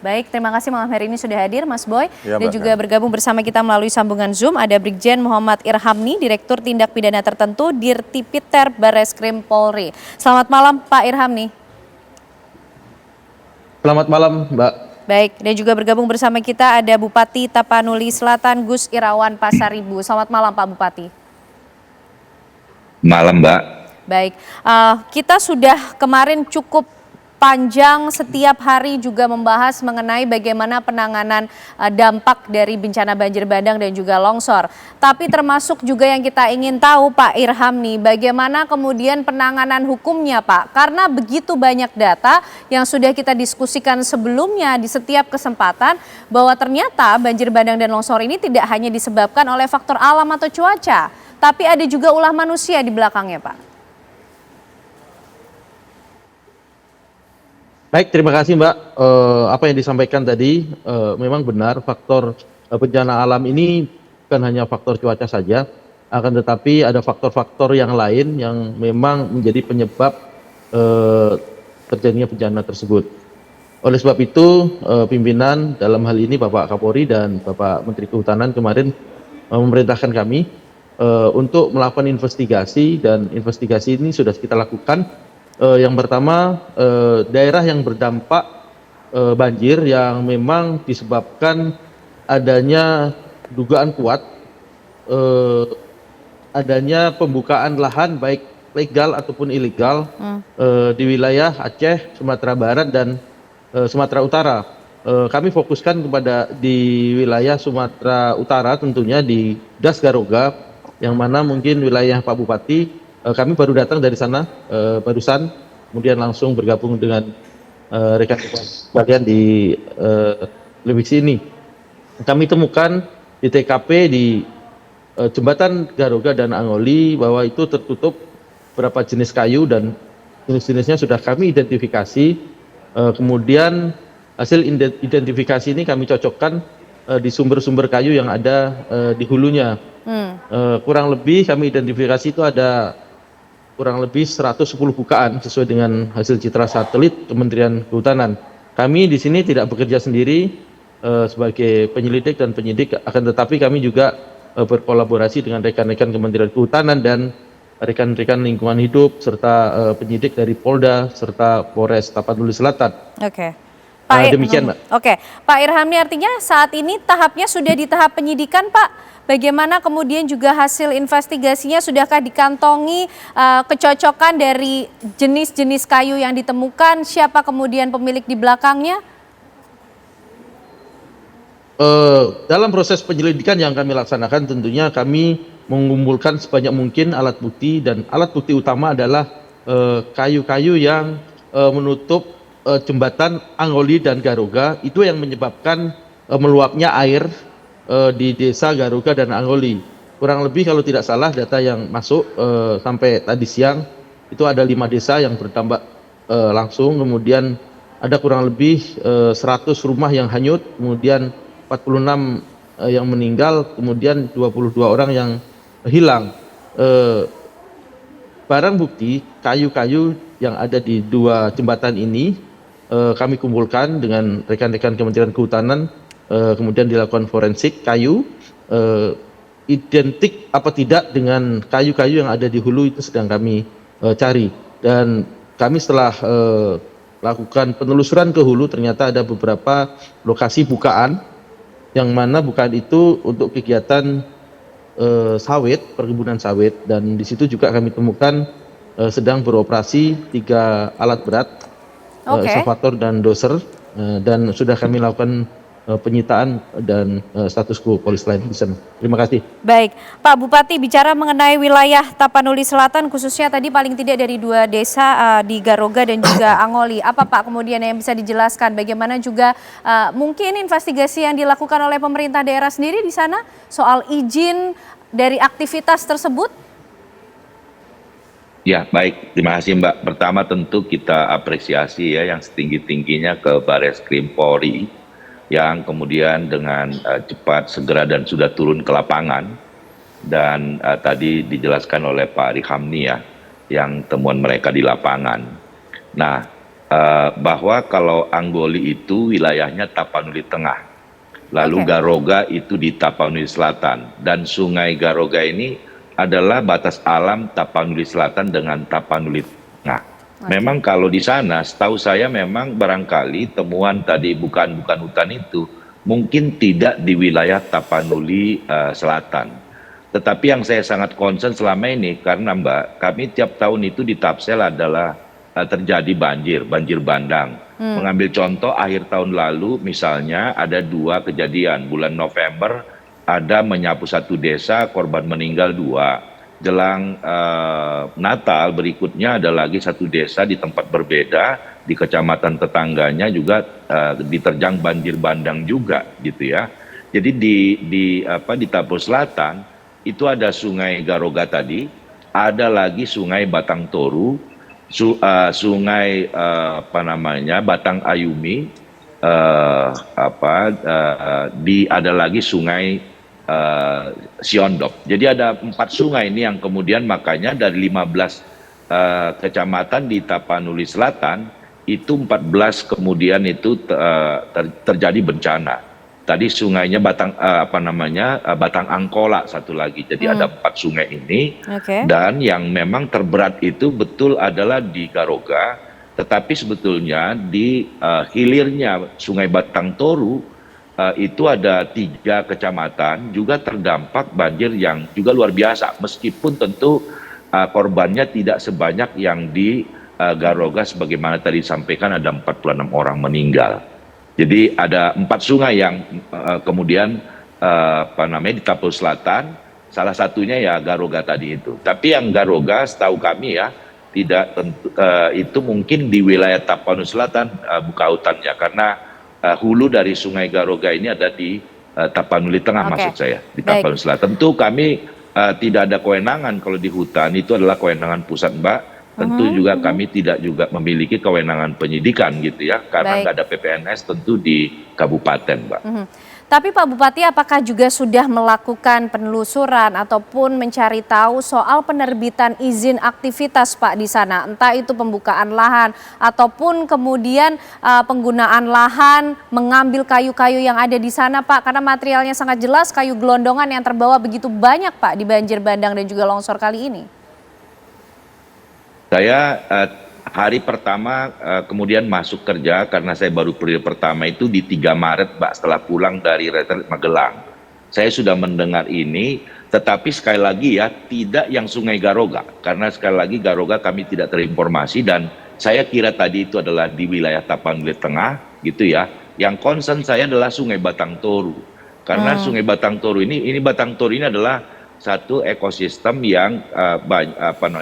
Baik, terima kasih malam hari ini sudah hadir Mas Boy. Dan juga bergabung bersama kita melalui sambungan Zoom ada Brigjen Muhammad Irhamni, Direktur Tindak Pidana Tertentu Dirtipiter Bareskrim Polri. Selamat malam Pak Irhamni. Selamat malam Mbak. Baik, dan juga bergabung bersama kita ada Bupati Tapanuli Selatan Gus Irawan Pasaribu. Selamat malam Pak Bupati. Malam Mbak. Baik, kita sudah kemarin cukup panjang setiap hari juga membahas mengenai bagaimana penanganan dampak dari bencana banjir bandang dan juga longsor. Tapi termasuk juga yang kita ingin tahu Pak Irham nih, bagaimana kemudian penanganan hukumnya Pak? Karena begitu banyak data yang sudah kita diskusikan sebelumnya di setiap kesempatan bahwa ternyata banjir bandang dan longsor ini tidak hanya disebabkan oleh faktor alam atau cuaca, tapi ada juga ulah manusia di belakangnya Pak. Baik, terima kasih Mbak. Apa yang disampaikan tadi memang benar, faktor bencana alam ini bukan hanya faktor cuaca saja, akan tetapi ada faktor-faktor yang lain yang memang menjadi penyebab terjadinya bencana tersebut. Oleh sebab itu, pimpinan dalam hal ini Bapak Kapolri dan Bapak Menteri Kehutanan kemarin memerintahkan kami untuk melakukan investigasi, dan investigasi ini sudah kita lakukan. Yang pertama, daerah yang berdampak banjir yang memang disebabkan adanya dugaan kuat adanya pembukaan lahan baik legal ataupun ilegal di wilayah Aceh, Sumatera Barat dan Sumatera Utara. Kami fokuskan kepada di wilayah Sumatera Utara, tentunya di Das Garoga, yang mana mungkin wilayah Pak Bupati kami baru datang dari sana barusan, kemudian langsung bergabung dengan rekan bagian di lebih sini. Kami temukan di TKP di jembatan Garoga dan Angoli bahwa itu tertutup beberapa jenis kayu dan jenis-jenisnya sudah kami identifikasi. Kemudian hasil identifikasi ini kami cocokkan di sumber-sumber kayu yang ada di hulunya. Kurang lebih kami identifikasi itu ada kurang lebih 110 bukaan sesuai dengan hasil citra satelit Kementerian Kehutanan. Kami di sini tidak bekerja sendiri sebagai penyelidik dan penyidik, akan tetapi kami juga berkolaborasi dengan rekan-rekan Kementerian Kehutanan dan rekan-rekan lingkungan hidup serta penyidik dari Polda serta Polres Tapanuli Selatan. Oke. Pak demikian, Mbak. Oke, Pak Irhamni, artinya saat ini tahapnya sudah di tahap penyidikan, Pak. Bagaimana kemudian juga hasil investigasinya, sudahkah dikantongi kecocokan dari jenis-jenis kayu yang ditemukan, siapa kemudian pemilik di belakangnya? Dalam proses penyelidikan yang kami laksanakan tentunya kami mengumpulkan sebanyak mungkin alat bukti, dan alat bukti utama adalah kayu-kayu yang menutup jembatan Angoli dan Garoga, itu yang menyebabkan meluapnya air di desa Garoga dan Angoli. Kurang lebih kalau tidak salah data yang masuk sampai tadi siang itu ada 5 desa yang berdampak langsung, kemudian ada kurang lebih 100 rumah yang hanyut, kemudian 46 yang meninggal, kemudian 22 orang yang hilang. Barang bukti kayu-kayu yang ada di 2 jembatan ini kami kumpulkan dengan rekan-rekan Kementerian Kehutanan, kemudian dilakukan forensik kayu, identik apa tidak dengan kayu-kayu yang ada di hulu itu sedang kami cari. Dan kami setelah lakukan penelusuran ke hulu, ternyata ada beberapa lokasi bukaan, yang mana bukaan itu untuk kegiatan sawit, perkebunan sawit, dan di situ juga kami temukan sedang beroperasi 3 alat berat, ekskavator dan doser, dan sudah kami lakukan penyitaan dan status quo polis lain di sana. Terima kasih. Baik, Pak Bupati, bicara mengenai wilayah Tapanuli Selatan, khususnya tadi paling tidak dari 2 desa di Garoga dan juga Angoli. Apa Pak kemudian yang bisa dijelaskan? Bagaimana juga mungkin investigasi yang dilakukan oleh pemerintah daerah sendiri di sana soal izin dari aktivitas tersebut? Ya, baik. Terima kasih, Mbak. Pertama tentu kita apresiasi ya yang setinggi-tingginya ke Bareskrim Polri yang kemudian dengan cepat, segera dan sudah turun ke lapangan. Dan tadi dijelaskan oleh Pak Irhamni ya, yang temuan mereka di lapangan. Nah, bahwa kalau Anggoli itu wilayahnya Tapanuli Tengah, lalu Garoga itu di Tapanuli Selatan, dan Sungai Garoga ini adalah batas alam Tapanuli Selatan dengan Tapanuli Tengah. Memang kalau di sana, setahu saya memang barangkali temuan tadi bukan hutan itu mungkin tidak di wilayah Tapanuli Selatan. Tetapi yang saya sangat concern selama ini karena Mbak, kami tiap tahun itu di Tapsel adalah terjadi banjir bandang. Mengambil contoh akhir tahun lalu misalnya ada 2 kejadian, bulan November ada menyapu 1 desa, korban meninggal 2. Jelang Natal berikutnya ada lagi 1 desa di tempat berbeda di kecamatan tetangganya juga diterjang banjir bandang juga gitu ya. Jadi di Tapur Selatan itu ada Sungai Garoga tadi, ada lagi Sungai Batang Toru, Sungai Batang Ayumi, ada lagi Sungai Siondok. Jadi ada 4 sungai ini yang kemudian makanya dari 15 kecamatan di Tapanuli Selatan itu 14 kemudian itu terjadi bencana. Tadi sungainya Batang Batang Angkola satu lagi. Jadi ada 4 sungai ini. Dan yang memang terberat itu betul adalah di Garoga, tetapi sebetulnya di hilirnya Sungai Batang Toru itu ada 3 kecamatan juga terdampak banjir yang juga luar biasa, meskipun tentu korbannya tidak sebanyak yang di Garoga sebagaimana tadi disampaikan ada 46 orang meninggal. Jadi ada 4 sungai yang kemudian di Tapur Selatan, salah satunya ya Garoga tadi itu. Tapi yang Garoga setahu kami ya tidak itu mungkin di wilayah Tapanuli Selatan buka hutannya karena hulu dari Sungai Garoga ini ada di Tapanuli Tengah maksud saya, di Tapanuli Selatan. Tentu kami tidak ada kewenangan kalau di hutan, itu adalah kewenangan pusat, Mbak. Tentu juga kami tidak juga memiliki kewenangan penyidikan gitu ya, karena nggak ada PPNS tentu di kabupaten, Mbak. Tapi Pak Bupati, apakah juga sudah melakukan penelusuran ataupun mencari tahu soal penerbitan izin aktivitas Pak di sana? Entah itu pembukaan lahan ataupun kemudian penggunaan lahan, mengambil kayu-kayu yang ada di sana Pak. Karena materialnya sangat jelas, kayu gelondongan yang terbawa begitu banyak Pak di banjir bandang dan juga longsor kali ini. Saya hari pertama kemudian masuk kerja karena saya baru periode pertama itu di 3 Maret Mbak, setelah pulang dari retret Magelang. Saya sudah mendengar ini, tetapi sekali lagi ya tidak yang Sungai Garoga, karena sekali lagi Garoga kami tidak terinformasi dan saya kira tadi itu adalah di wilayah Tapanuli Tengah gitu ya. Yang concern saya adalah Sungai Batang Toru, karena Sungai Batang Toru ini Batang Toru ini adalah satu ekosistem yang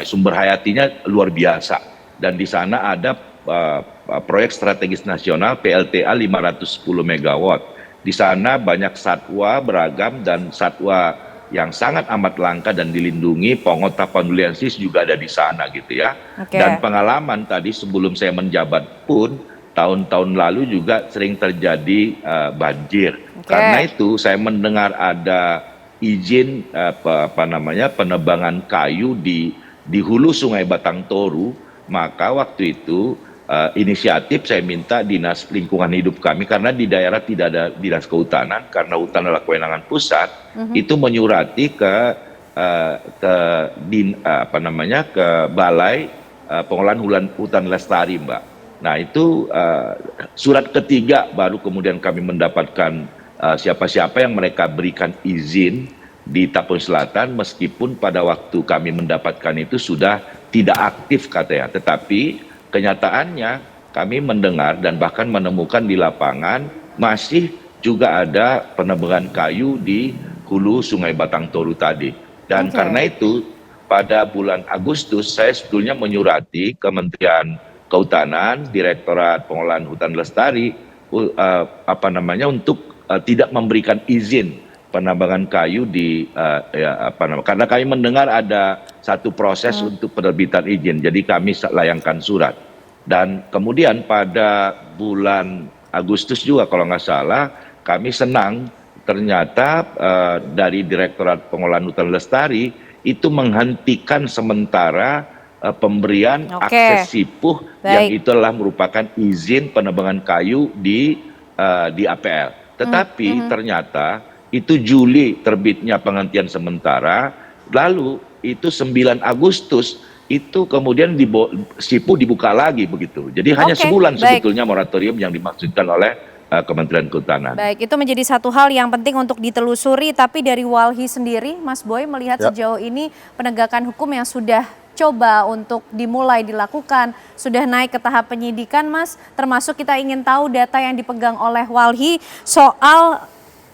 sumber hayatinya luar biasa. Dan di sana ada proyek strategis nasional PLTA 510 MW. Di sana banyak satwa beragam dan satwa yang sangat amat langka dan dilindungi. Pongot tapanuliensis juga ada di sana gitu ya. Dan pengalaman tadi sebelum saya menjabat pun tahun-tahun lalu juga sering terjadi banjir. Karena itu saya mendengar ada izin penebangan kayu di hulu Sungai Batang Toru. Maka waktu itu inisiatif saya minta Dinas Lingkungan Hidup kami, karena di daerah tidak ada Dinas Kehutanan, karena hutan adalah kewenangan pusat, itu menyurati ke Balai Pengelolaan Hutan Lestari, Mbak. Nah itu surat ketiga baru kemudian kami mendapatkan siapa-siapa yang mereka berikan izin di Tapanuli Selatan, meskipun pada waktu kami mendapatkan itu sudah tidak aktif katanya, tetapi kenyataannya kami mendengar dan bahkan menemukan di lapangan masih juga ada penebangan kayu di hulu Sungai Batang Toru tadi. Dan karena itu pada bulan Agustus saya sebetulnya menyurati Kementerian Kehutanan, Direktorat Pengelolaan Hutan Lestari untuk tidak memberikan izin penambangan kayu karena kami mendengar ada satu proses untuk penerbitan izin, jadi kami layangkan surat. Dan kemudian pada bulan Agustus juga kalau nggak salah kami senang ternyata dari Direktorat Pengelolaan Hutan Lestari itu menghentikan sementara pemberian akses sipuh yang itu adalah merupakan izin penebangan kayu di APL. Tetapi ternyata itu Juli terbitnya penghentian sementara, lalu itu 9 Agustus itu kemudian sipuh dibuka lagi begitu. Jadi hanya sebulan sebetulnya moratorium yang dimaksudkan oleh Kementerian Kehutanan. Baik, itu menjadi satu hal yang penting untuk ditelusuri, tapi dari Walhi sendiri, Mas Boy melihat sejauh ini penegakan hukum yang sudah coba untuk dimulai dilakukan, sudah naik ke tahap penyidikan, Mas, termasuk kita ingin tahu data yang dipegang oleh Walhi soal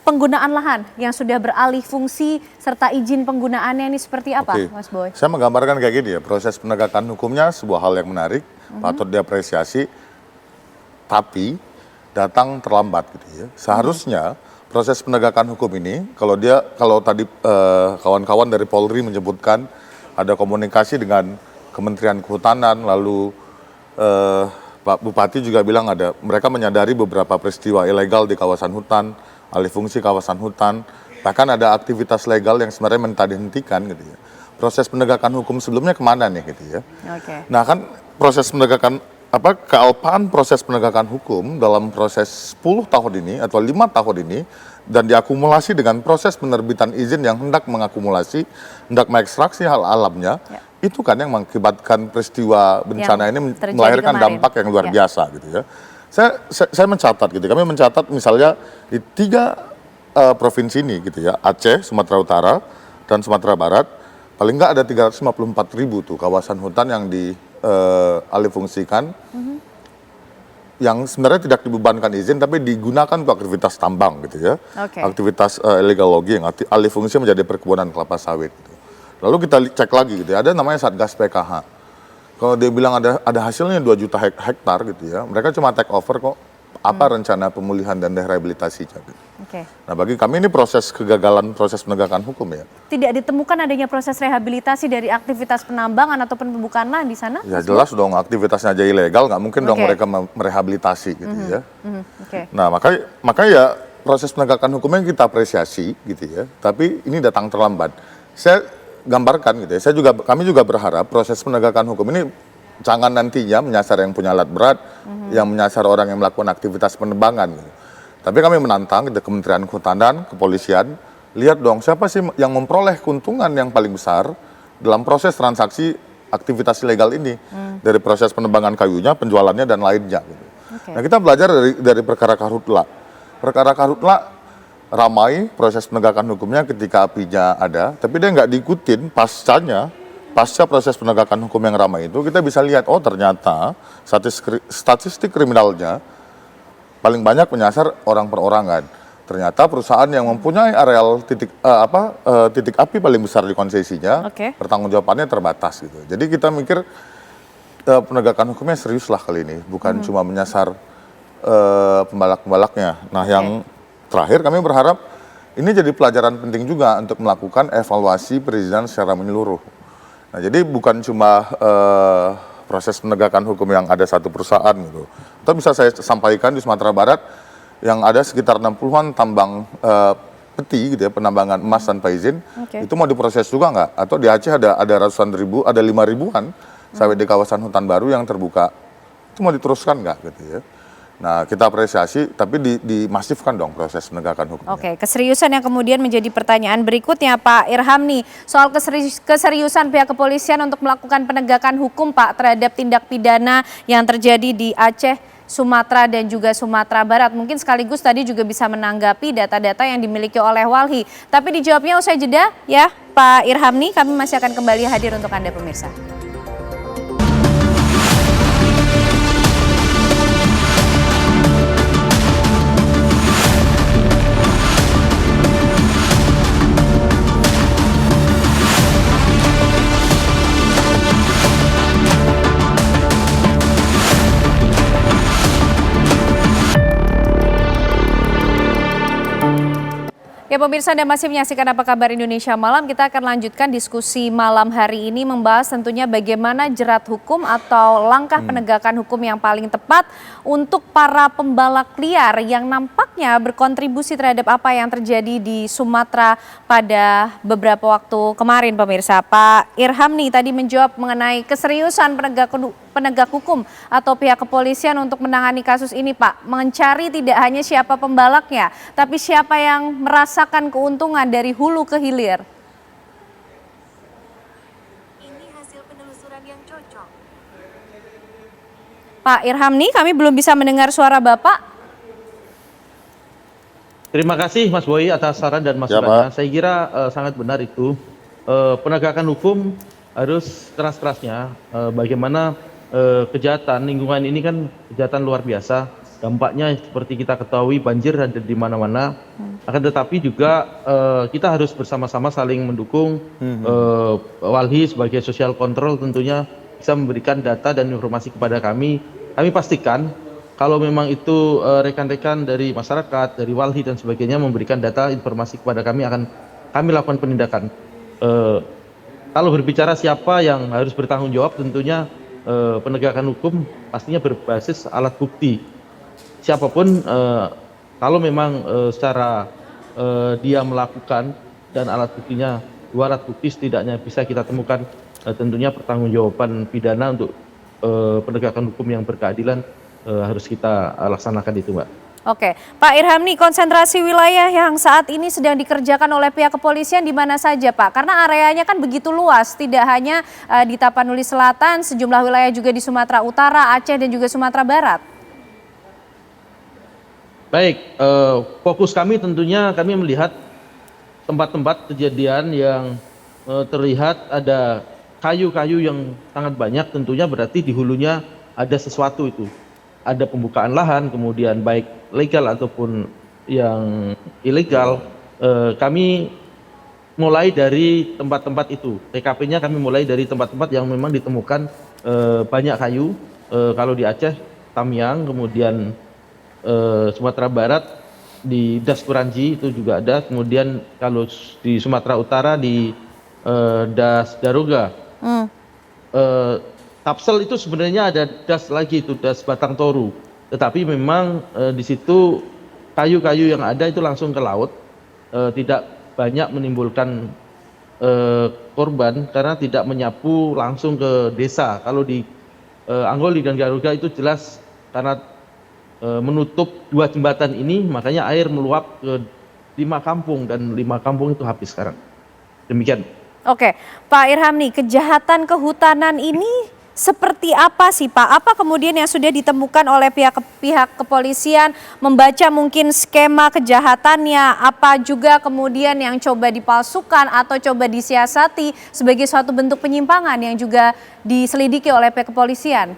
penggunaan lahan yang sudah beralih fungsi serta izin penggunaannya ini seperti apa, Mas Boy? Saya menggambarkan kayak gini ya, proses penegakan hukumnya sebuah hal yang menarik, patut diapresiasi, tapi datang terlambat gitu ya. Seharusnya proses penegakan hukum ini, kalau tadi kawan-kawan dari Polri menyebutkan ada komunikasi dengan Kementerian Kehutanan, lalu Pak Bupati juga bilang mereka menyadari beberapa peristiwa ilegal di kawasan hutan, alih fungsi kawasan hutan, bahkan ada aktivitas legal yang sebenarnya minta dihentikan gitu ya. Proses penegakan hukum sebelumnya kemana nih gitu ya. Nah kan proses penegakan kealpaan proses penegakan hukum dalam proses 10 tahun ini atau 5 tahun ini dan diakumulasi dengan proses penerbitan izin yang hendak mengekstraksi hal alamnya, itu kan yang mengakibatkan peristiwa bencana ini melahirkan dampak yang luar biasa gitu ya. Saya mencatat gitu, kami mencatat misalnya di 3 provinsi ini gitu ya, Aceh, Sumatera Utara, dan Sumatera Barat, paling nggak ada 354.000 tuh kawasan hutan yang dialihfungsikan, yang sebenarnya tidak dibebankan izin tapi digunakan untuk aktivitas tambang gitu ya, aktivitas illegal logging, alih fungsi menjadi perkebunan kelapa sawit. Gitu. Lalu kita cek lagi gitu ya, ada namanya Satgas PKH. Kalau dia bilang ada hasilnya 2 juta hektar gitu ya, mereka cuma take over kok. Apa rencana pemulihan dan rehabilitasinya gitu. Oke. Nah, bagi kami ini proses kegagalan proses penegakan hukum ya. Tidak ditemukan adanya proses rehabilitasi dari aktivitas penambangan ataupun pembukaan lahan di sana? Ya jelas dong, aktivitasnya aja ilegal, nggak mungkin dong mereka merehabilitasi gitu ya. Nah, makanya ya proses penegakan hukumnya kita apresiasi gitu ya. Tapi ini datang terlambat. Saya gambarkan gitu ya. Kami juga berharap proses penegakan hukum ini jangan nantinya menyasar yang punya alat berat, yang menyasar orang yang melakukan aktivitas penerbangan. Gitu. Tapi kami menantang gitu, Kementerian Kehutanan, Kepolisian, lihat dong siapa sih yang memperoleh keuntungan yang paling besar dalam proses transaksi aktivitas ilegal ini, dari proses penebangan kayunya, penjualannya dan lainnya. Gitu. Nah, kita belajar dari perkara Karhutla. Perkara Karhutla ramai proses penegakan hukumnya ketika apinya ada, tapi dia nggak diikutin pasca proses penegakan hukum yang ramai itu, kita bisa lihat, oh ternyata statistik kriminalnya paling banyak menyasar orang perorangan. Ternyata perusahaan yang mempunyai areal titik api paling besar di konsesinya, pertanggungjawabannya terbatas gitu. Jadi kita mikir penegakan hukumnya serius lah kali ini, bukan cuma menyasar pembalak-pembalaknya. Nah, yang terakhir kami berharap ini jadi pelajaran penting juga untuk melakukan evaluasi perizinan secara menyeluruh. Nah, jadi bukan cuma proses penegakan hukum yang ada satu perusahaan gitu. Atau bisa saya sampaikan di Sumatera Barat yang ada sekitar 60-an tambang peti gitu ya, penambangan emas tanpa izin, itu mau diproses juga nggak? Atau di Aceh ada ratusan ribu, ada 5 ribuan sawit di kawasan hutan baru yang terbuka, itu mau diteruskan nggak gitu ya? Nah, kita apresiasi, tapi dimasifkan dong proses penegakan hukum. Oke, keseriusan yang kemudian menjadi pertanyaan berikutnya Pak Irham nih, soal keseriusan pihak kepolisian untuk melakukan penegakan hukum Pak terhadap tindak pidana yang terjadi di Aceh, Sumatera dan juga Sumatera Barat. Mungkin sekaligus tadi juga bisa menanggapi data-data yang dimiliki oleh Walhi. Tapi dijawabnya usai jeda ya Pak Irham nih, kami masih akan kembali hadir untuk Anda pemirsa. Ya pemirsa, Anda masih menyaksikan Apa Kabar Indonesia Malam. Kita akan lanjutkan diskusi malam hari ini membahas tentunya bagaimana jerat hukum atau langkah penegakan hukum yang paling tepat untuk para pembalak liar yang nampaknya berkontribusi terhadap apa yang terjadi di Sumatera pada beberapa waktu kemarin pemirsa. Pak Irham nih tadi menjawab mengenai keseriusan penegak hukum atau pihak kepolisian untuk menangani kasus ini Pak. Mencari tidak hanya siapa pembalaknya, tapi siapa yang merasakan keuntungan dari hulu ke hilir. Ini hasil penelusuran yang cocok. Pak Irham nih, kami belum bisa mendengar suara Bapak. Terima kasih Mas Boy atas saran dan masukannya. Saya kira sangat benar itu. Penegakan hukum harus keras-kerasnya. Bagaimana kejahatan lingkungan ini kan kejahatan luar biasa, dampaknya seperti kita ketahui banjir ada di mana-mana. Akan tetapi juga kita harus bersama-sama saling mendukung. Walhi sebagai social control tentunya bisa memberikan data dan informasi kepada kami. Kami pastikan kalau memang itu rekan-rekan dari masyarakat, dari Walhi dan sebagainya memberikan data informasi kepada kami, akan kami lakukan penindakan. Kalau berbicara siapa yang harus bertanggung jawab, tentunya penegakan hukum pastinya berbasis alat bukti. Siapapun kalau memang secara dia melakukan dan alat buktinya, 2 alat bukti setidaknya bisa kita temukan, tentunya pertanggungjawaban pidana untuk penegakan hukum yang berkeadilan harus kita laksanakan itu Mbak. Oke, Pak Irham nih, konsentrasi wilayah yang saat ini sedang dikerjakan oleh pihak kepolisian di mana saja Pak? Karena areanya kan begitu luas, tidak hanya di Tapanuli Selatan, sejumlah wilayah juga di Sumatera Utara, Aceh dan juga Sumatera Barat. Baik, fokus kami tentunya kami melihat tempat-tempat kejadian yang terlihat ada kayu-kayu yang sangat banyak, tentunya berarti di hulunya ada sesuatu itu. Ada pembukaan lahan, kemudian baik legal ataupun yang ilegal. Kami mulai dari tempat-tempat itu. TKP-nya kami mulai dari tempat-tempat yang memang ditemukan banyak kayu. Kalau di Aceh, Tamiang, kemudian Sumatera Barat, di Das Kuranji itu juga ada, kemudian kalau di Sumatera Utara di Das Daroga. Tapsel itu sebenarnya ada das lagi, itu Das Batang Toru, tetapi memang di situ kayu-kayu yang ada itu langsung ke laut, tidak banyak menimbulkan korban karena tidak menyapu langsung ke desa. Kalau di Anggoli dan Garuga itu jelas karena menutup 2 jembatan ini, makanya air meluap ke 5 kampung dan 5 kampung itu habis sekarang. Demikian. Oke, Pak Irham nih, kejahatan kehutanan ini seperti apa sih Pak? Apa kemudian yang sudah ditemukan oleh pihak kepolisian, membaca mungkin skema kejahatannya, apa juga kemudian yang coba dipalsukan atau coba disiasati sebagai suatu bentuk penyimpangan yang juga diselidiki oleh pihak kepolisian?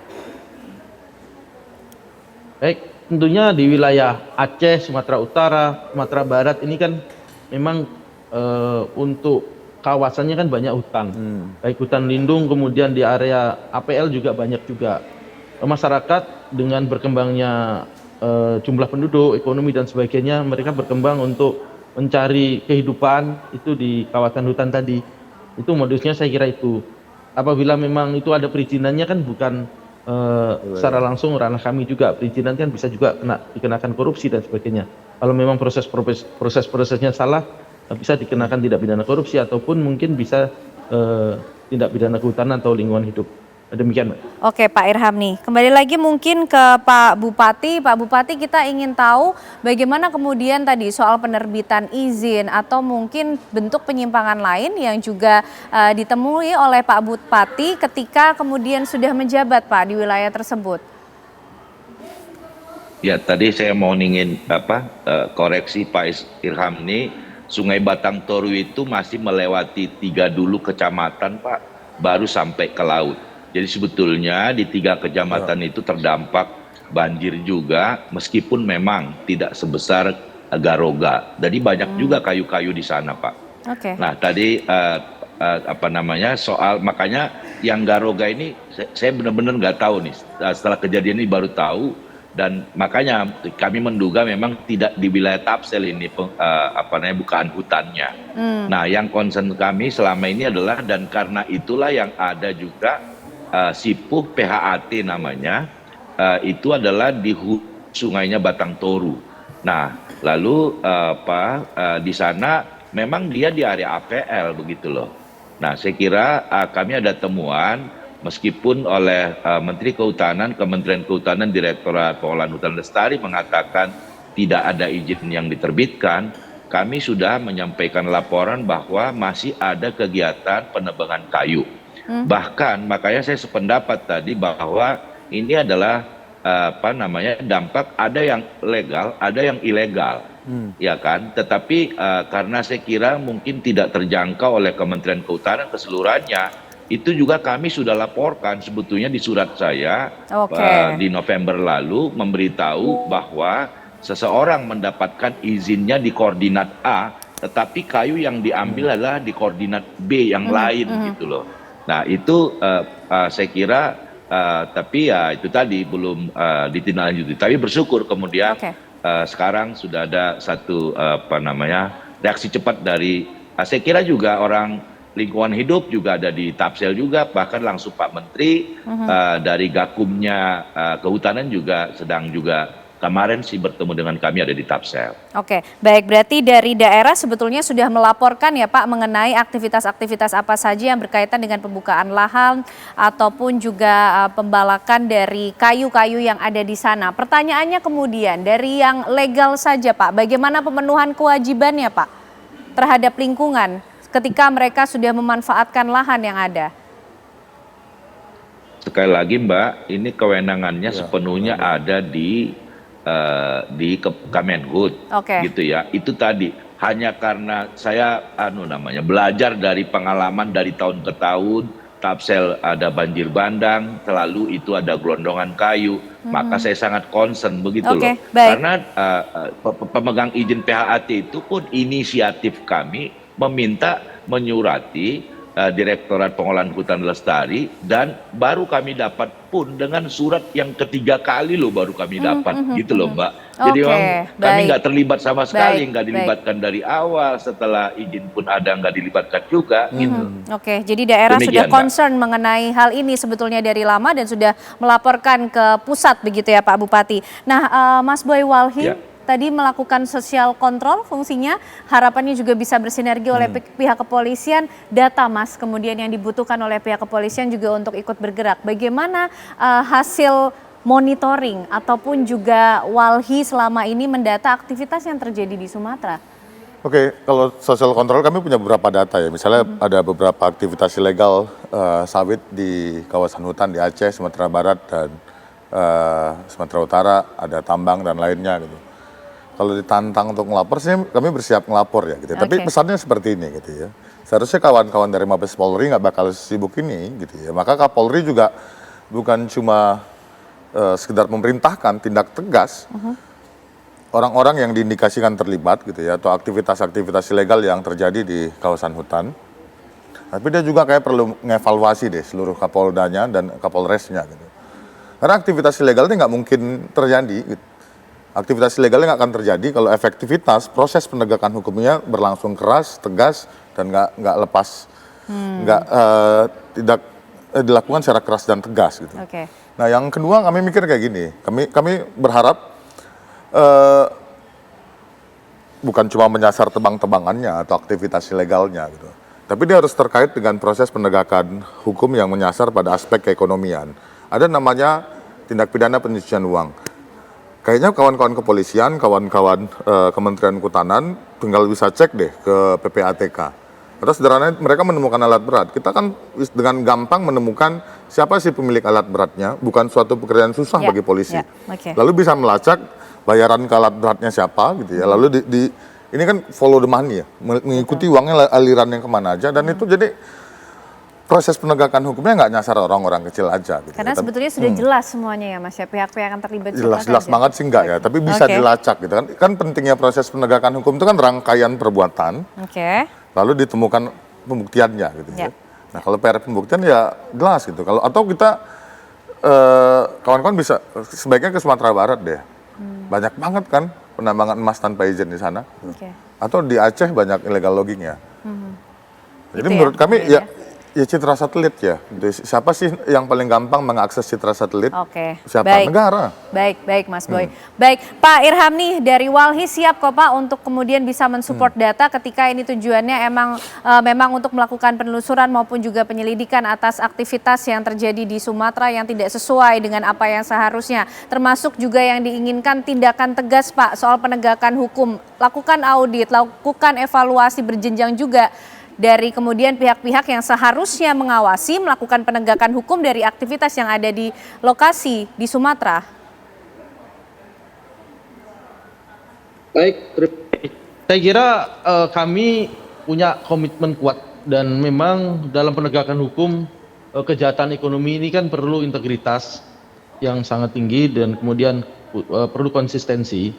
Baik, tentunya di wilayah Aceh, Sumatera Utara, Sumatera Barat ini kan memang untuk kawasannya kan banyak hutan, baik hutan lindung, kemudian di area APL juga banyak juga. Masyarakat dengan berkembangnya jumlah penduduk, ekonomi dan sebagainya, mereka berkembang untuk mencari kehidupan itu di kawasan hutan tadi. Itu modusnya saya kira itu. Apabila memang itu ada perizinannya kan bukan secara langsung ranah kami juga, perizinan kan bisa juga dikenakan korupsi dan sebagainya. Kalau memang prosesnya salah, bisa dikenakan tindak pidana korupsi ataupun mungkin bisa tindak pidana kehutanan atau lingkungan hidup. Demikian, Mbak. Oke Pak Irham nih, kembali lagi mungkin ke Pak Bupati. Pak Bupati, kita ingin tahu bagaimana kemudian tadi soal penerbitan izin atau mungkin bentuk penyimpangan lain yang juga ditemui oleh Pak Bupati ketika kemudian sudah menjabat Pak di wilayah tersebut. Ya, tadi saya mau ingin koreksi Pak Irham nih, Sungai Batang Toru itu masih melewati 3 dulu kecamatan Pak, baru sampai ke laut. Jadi sebetulnya di 3 kecamatan itu terdampak banjir juga, meskipun memang tidak sebesar Garoga. Jadi banyak juga kayu-kayu di sana Pak. Oke. Nah tadi soal, makanya yang Garoga ini saya benar-benar nggak tahu nih, setelah kejadian ini baru tahu. Dan makanya kami menduga memang tidak di wilayah Tapsel ini bukaan hutannya. Nah yang concern kami selama ini adalah, dan karena itulah yang ada juga Sipuh PHAT namanya, itu adalah di sungainya Batang Toru. Nah lalu di sana memang dia di area APL begitu loh. Nah saya kira kami ada temuan, meskipun oleh Menteri Kehutanan, Kementerian Kehutanan, Direktorat Pengelolaan Hutan Lestari mengatakan tidak ada izin yang diterbitkan, kami sudah menyampaikan laporan bahwa masih ada kegiatan penebangan kayu. Bahkan makanya saya sependapat tadi bahwa ini adalah dampak, ada yang legal, ada yang ilegal. Ya kan, tetapi karena saya kira mungkin tidak terjangkau oleh Kementerian Kehutanan keseluruhannya, itu juga kami sudah laporkan sebetulnya di surat saya di November lalu, memberitahu bahwa seseorang mendapatkan izinnya di koordinat A, tetapi kayu yang diambil adalah di koordinat B yang lain gitu loh. Nah itu saya kira, tapi ya itu tadi belum ditindaklanjuti. Tapi bersyukur kemudian sekarang sudah ada satu reaksi cepat dari, saya kira juga orang lingkungan hidup juga ada di Tapsel juga, bahkan langsung Pak Menteri dari Gakumnya Kehutanan juga sedang juga kemarin sih bertemu dengan kami, ada di Tapsel. Oke, baik, berarti dari daerah sebetulnya sudah melaporkan ya Pak mengenai aktivitas-aktivitas apa saja yang berkaitan dengan pembukaan lahan ataupun juga pembalakan dari kayu-kayu yang ada di sana. Pertanyaannya kemudian dari yang legal saja Pak, bagaimana pemenuhan kewajibannya Pak terhadap lingkungan ketika mereka sudah memanfaatkan lahan yang ada? Sekali lagi Mbak, ini kewenangannya sepenuhnya ada di Kemenhub, gitu ya. Itu tadi hanya karena saya belajar dari pengalaman dari tahun ke tahun, Tapsel ada banjir bandang, selalu itu ada gelondongan kayu, maka saya sangat concern begitu loh. Karena pemegang izin PHAT itu pun inisiatif kami meminta menyurati Direktorat Pengolahan Hutan Lestari, dan baru kami dapat pun dengan surat yang ketiga kali loh baru kami dapat gitu loh Mbak. Jadi memang kami nggak terlibat sama sekali, nggak dilibatkan dari awal, setelah izin pun ada nggak dilibatkan juga gitu. Oke, jadi daerah Demikian, sudah Mbak. concern mengenai hal ini sebetulnya dari lama dan sudah melaporkan ke pusat begitu ya Pak Bupati. Nah, Mas Boy Walhi tadi melakukan social control fungsinya, harapannya juga bisa bersinergi oleh pihak kepolisian, data Mas kemudian yang dibutuhkan oleh pihak kepolisian juga untuk ikut bergerak. Bagaimana hasil monitoring ataupun juga Walhi selama ini mendata aktivitas yang terjadi di Sumatera? Oke, kalau social control kami punya beberapa data ya. Misalnya ada beberapa aktivitas ilegal sawit di kawasan hutan di Aceh, Sumatera Barat, dan Sumatera Utara, ada tambang dan lainnya gitu. Kalau ditantang untuk ngelapor sih kami bersiap ngelapor ya gitu. Tapi pesannya seperti ini gitu ya. Seharusnya kawan-kawan dari Mabes Polri nggak bakal sibuk ini gitu ya. Maka Kapolri juga bukan cuma sekedar memerintahkan tindak tegas orang-orang yang diindikasikan terlibat gitu ya, atau aktivitas-aktivitas ilegal yang terjadi di kawasan hutan. Tapi dia juga kayak perlu ngevaluasi deh seluruh Kapoldanya dan Kapolresnya gitu. Karena aktivitas ilegal ini nggak mungkin terjadi gitu. Aktivitas ilegalnya nggak akan terjadi kalau efektivitas proses penegakan hukumnya berlangsung keras, tegas, dan nggak lepas, tidak dilakukan secara keras dan tegas gitu. Nah, yang kedua kami mikir kayak gini, kami berharap bukan cuma menyasar tebang-tebangannya atau aktivitas ilegalnya gitu, tapi dia harus terkait dengan proses penegakan hukum yang menyasar pada aspek keekonomian. Ada namanya tindak pidana pencucian uang. Kayaknya kawan-kawan kepolisian, kawan-kawan Kementerian Kehutanan tinggal bisa cek deh ke PPATK. Atau sederhananya mereka menemukan alat berat. Kita kan dengan gampang menemukan siapa sih pemilik alat beratnya, bukan suatu pekerjaan susah bagi polisi. Lalu bisa melacak bayaran ke alat beratnya siapa gitu ya. Lalu ini kan follow the money ya, mengikuti uangnya alirannya kemana aja, dan itu jadi proses penegakan hukumnya nggak nyasar orang-orang kecil aja gitu. Karena sebetulnya sudah jelas semuanya ya Mas ya, pihak-pihak yang terlibat. Jelas banget sih enggak ya, tapi bisa dilacak gitu kan. Kan pentingnya proses penegakan hukum itu kan rangkaian perbuatan, lalu ditemukan pembuktiannya gitu ya. Nah, kalau PR pembuktian ya jelas gitu. Kalau atau kita kawan-kawan bisa sebaiknya ke Sumatera Barat deh. Banyak banget kan penambangan emas tanpa izin di sana. Atau di Aceh banyak illegal logging ya. Jadi menurut kami ya citra satelit ya. Siapa sih yang paling gampang mengakses citra satelit? Siapa? Negara. Baik Mas Boy. Baik, Pak Irham nih dari Walhi siap kok Pak untuk kemudian bisa mensupport data ketika ini tujuannya memang untuk melakukan penelusuran maupun juga penyelidikan atas aktivitas yang terjadi di Sumatera yang tidak sesuai dengan apa yang seharusnya. Termasuk juga yang diinginkan tindakan tegas Pak soal penegakan hukum. Lakukan audit, lakukan evaluasi berjenjang juga dari kemudian pihak-pihak yang seharusnya mengawasi melakukan penegakan hukum dari aktivitas yang ada di lokasi di Sumatera. Baik, saya kira kami punya komitmen kuat dan memang dalam penegakan hukum kejahatan ekonomi ini kan perlu integritas yang sangat tinggi dan kemudian perlu konsistensi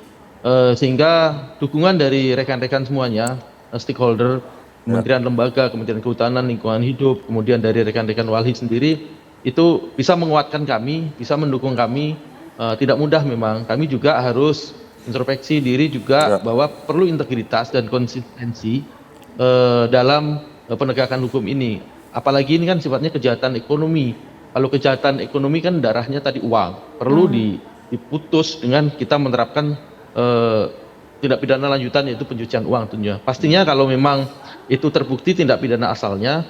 sehingga dukungan dari rekan-rekan semuanya, stakeholder, kementerian lembaga, Kementerian Kehutanan, Lingkungan Hidup, kemudian dari rekan-rekan Walhi sendiri itu bisa menguatkan kami, bisa mendukung kami. Tidak mudah memang, kami juga harus introspeksi diri juga bahwa perlu integritas dan konsistensi dalam penegakan hukum ini. Apalagi ini kan sifatnya kejahatan ekonomi. Kalau kejahatan ekonomi kan darahnya tadi uang, perlu diputus dengan kita menerapkan tindak pidana lanjutan yaitu pencucian uang tentunya. Pastinya kalau memang itu terbukti tindak pidana asalnya,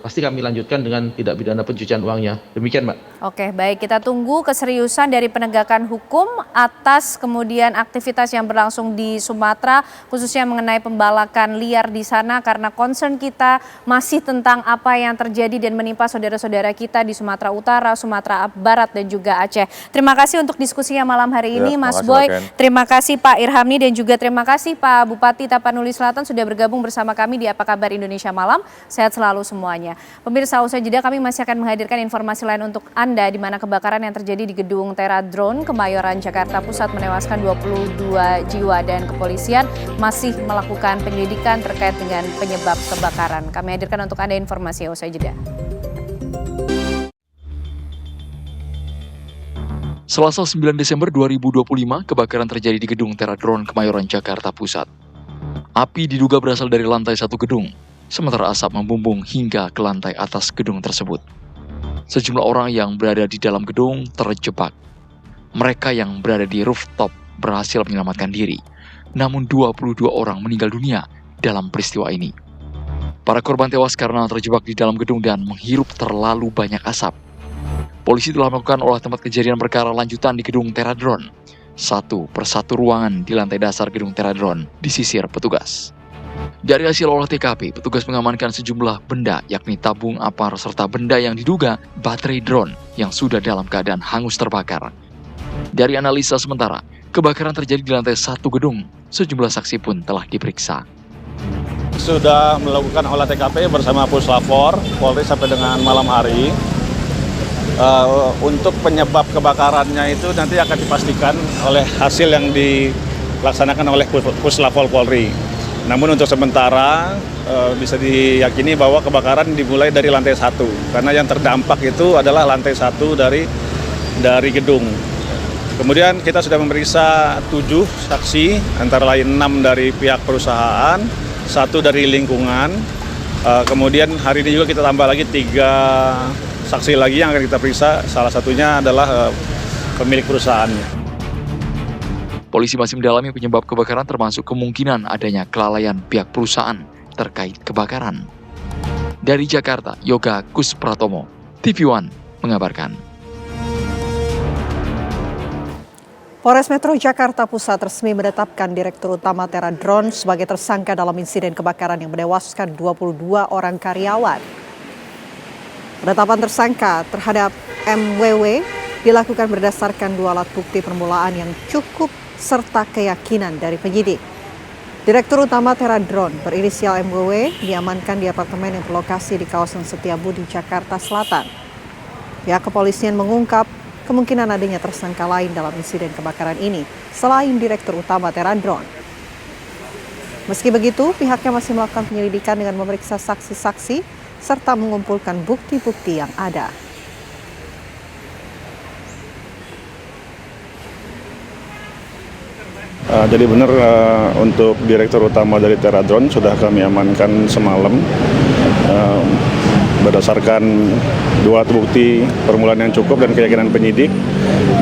pasti kami lanjutkan dengan tindak pidana pencucian uangnya. Demikian Mbak. Oke, baik, kita tunggu keseriusan dari penegakan hukum atas kemudian aktivitas yang berlangsung di Sumatera, khususnya mengenai pembalakan liar di sana, karena concern kita masih tentang apa yang terjadi dan menimpa saudara-saudara kita di Sumatera Utara, Sumatera Barat, dan juga Aceh. Terima kasih untuk diskusinya malam hari ini, Mas Boy. Terima kasih Pak Irhamni dan juga terima kasih Pak Bupati Tapanuli Selatan sudah bergabung bersama kami di Apa Kabar Indonesia Malam. Sehat selalu. selalu semuanya. Pemirsa, usai jeda kami masih akan menghadirkan informasi lain untuk Anda di mana kebakaran yang terjadi di gedung Teradron Kemayoran Jakarta Pusat menewaskan 22 jiwa dan kepolisian masih melakukan penyelidikan terkait dengan penyebab kebakaran. Kami hadirkan untuk Anda informasi usai jeda. Selasa 9 Desember 2025, kebakaran terjadi di gedung Teradron Kemayoran Jakarta Pusat. Api diduga berasal dari lantai 1 gedung, sementara asap membumbung hingga ke lantai atas gedung tersebut. Sejumlah orang yang berada di dalam gedung terjebak. Mereka yang berada di rooftop berhasil menyelamatkan diri, namun 22 orang meninggal dunia dalam peristiwa ini. Para korban tewas karena terjebak di dalam gedung dan menghirup terlalu banyak asap. Polisi telah melakukan olah tempat kejadian perkara lanjutan di gedung Teradron. Satu persatu ruangan di lantai dasar gedung Teradron disisir petugas. Dari hasil olah TKP, petugas mengamankan sejumlah benda yakni tabung apar serta benda yang diduga baterai drone yang sudah dalam keadaan hangus terbakar. Dari analisa sementara, kebakaran terjadi di lantai 1 gedung. Sejumlah saksi pun telah diperiksa. Sudah melakukan olah TKP bersama Puslapor Polri sampai dengan malam hari. Untuk penyebab kebakarannya itu nanti akan dipastikan oleh hasil yang dilaksanakan oleh Puslapor Polri. Namun untuk sementara bisa diyakini bahwa kebakaran dimulai dari lantai 1 karena yang terdampak itu adalah lantai 1 dari gedung. Kemudian kita sudah memeriksa 7 saksi, antara lain 6 dari pihak perusahaan, 1 dari lingkungan. Kemudian hari ini juga kita tambah lagi 3 saksi lagi yang akan kita periksa, salah satunya adalah pemilik perusahaannya. Polisi masih mendalami penyebab kebakaran termasuk kemungkinan adanya kelalaian pihak perusahaan terkait kebakaran. Dari Jakarta, Yoga Kuspratomo, TV One mengabarkan. Polres Metro Jakarta Pusat resmi menetapkan Direktur Utama Teradron sebagai tersangka dalam insiden kebakaran yang menewaskan 22 orang karyawan. Penetapan tersangka terhadap MWW dilakukan berdasarkan 2 alat bukti permulaan yang cukup serta keyakinan dari penyidik. Direktur Utama Teradron berinisial MWW diamankan di apartemen yang berlokasi di kawasan Setiabudi, Jakarta Selatan. Pihak kepolisian mengungkap kemungkinan adanya tersangka lain dalam insiden kebakaran ini selain Direktur Utama Teradron. Meski begitu, pihaknya masih melakukan penyelidikan dengan memeriksa saksi-saksi serta mengumpulkan bukti-bukti yang ada. Jadi benar untuk Direktur Utama dari Teradron sudah kami amankan semalam berdasarkan 2 alat bukti permulaan yang cukup dan keyakinan penyidik.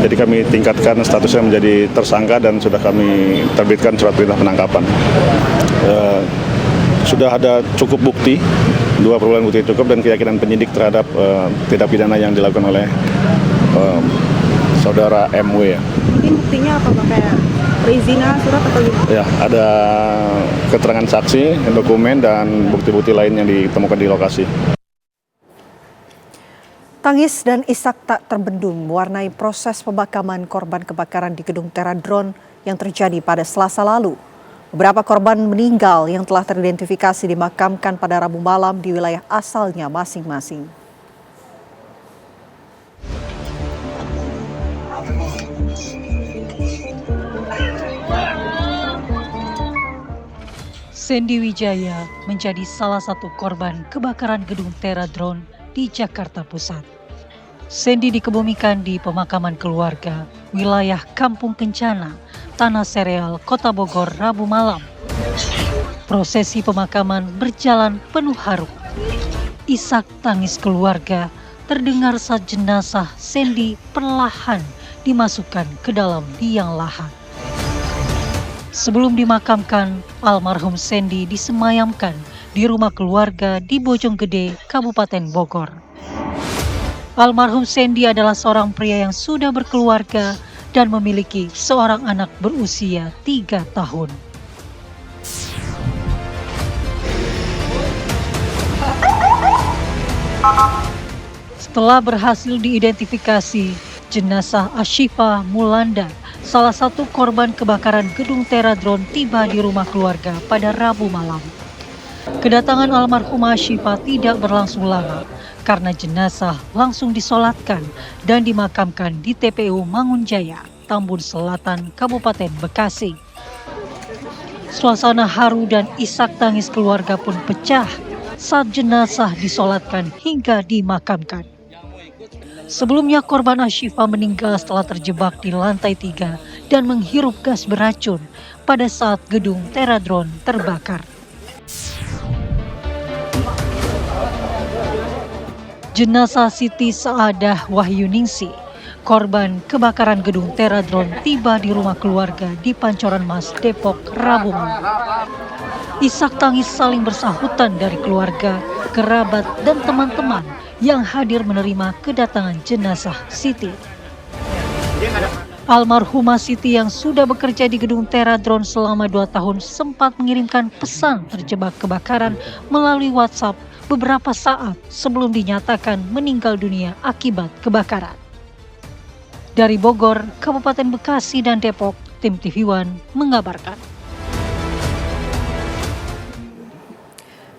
Jadi kami tingkatkan statusnya menjadi tersangka dan sudah kami terbitkan surat perintah penangkapan. Sudah ada cukup bukti, 2 permulaan bukti cukup dan keyakinan penyidik terhadap tindak pidana yang dilakukan oleh saudara MW. Ini buktinya apa Pak? Kayak perizinan, surat atau gimana? Ya, ada keterangan saksi, dokumen dan bukti-bukti lain yang ditemukan di lokasi. Tangis dan isak tak terbendung mewarnai proses pemakaman korban kebakaran di gedung Teradron yang terjadi pada Selasa lalu. Beberapa korban meninggal yang telah teridentifikasi dimakamkan pada Rabu malam di wilayah asalnya masing-masing. Sandy Wijaya menjadi salah satu korban kebakaran gedung Teradron di Jakarta Pusat. Sandy dikebumikan di pemakaman keluarga, wilayah Kampung Kencana, Tanah Sereal, Kota Bogor, Rabu malam. Prosesi pemakaman berjalan penuh haru. Isak tangis keluarga terdengar saat jenazah Sandy perlahan dimasukkan ke dalam liang lahat. Sebelum dimakamkan, almarhum Sandy disemayamkan di rumah keluarga di Bojonggede, Kabupaten Bogor. Almarhum Sandy adalah seorang pria yang sudah berkeluarga dan memiliki seorang anak berusia 3 tahun. Setelah berhasil diidentifikasi, jenazah Ashifa Mulanda, salah satu korban kebakaran gedung Teradron, tiba di rumah keluarga pada Rabu malam. Kedatangan almarhumah Syifa tidak berlangsung lama karena jenazah langsung disolatkan dan dimakamkan di TPU Mangunjaya, Tambun Selatan, Kabupaten Bekasi. Suasana haru dan isak tangis keluarga pun pecah saat jenazah disolatkan hingga dimakamkan. Sebelumnya korban Ashifa meninggal setelah terjebak di lantai 3 dan menghirup gas beracun pada saat gedung Teradron terbakar. Jenazah Siti Saadah Wahyuningsi, korban kebakaran gedung Teradron, tiba di rumah keluarga di Pancoran Mas, Depok, Rabu malam. Isak tangis saling bersahutan dari keluarga, kerabat, dan teman-teman yang hadir menerima kedatangan jenazah Siti. Almarhumah Siti yang sudah bekerja di gedung Teradron selama 2 tahun sempat mengirimkan pesan terjebak kebakaran melalui WhatsApp beberapa saat sebelum dinyatakan meninggal dunia akibat kebakaran. Dari Bogor, Kabupaten Bekasi, dan Depok, tim TV One mengabarkan.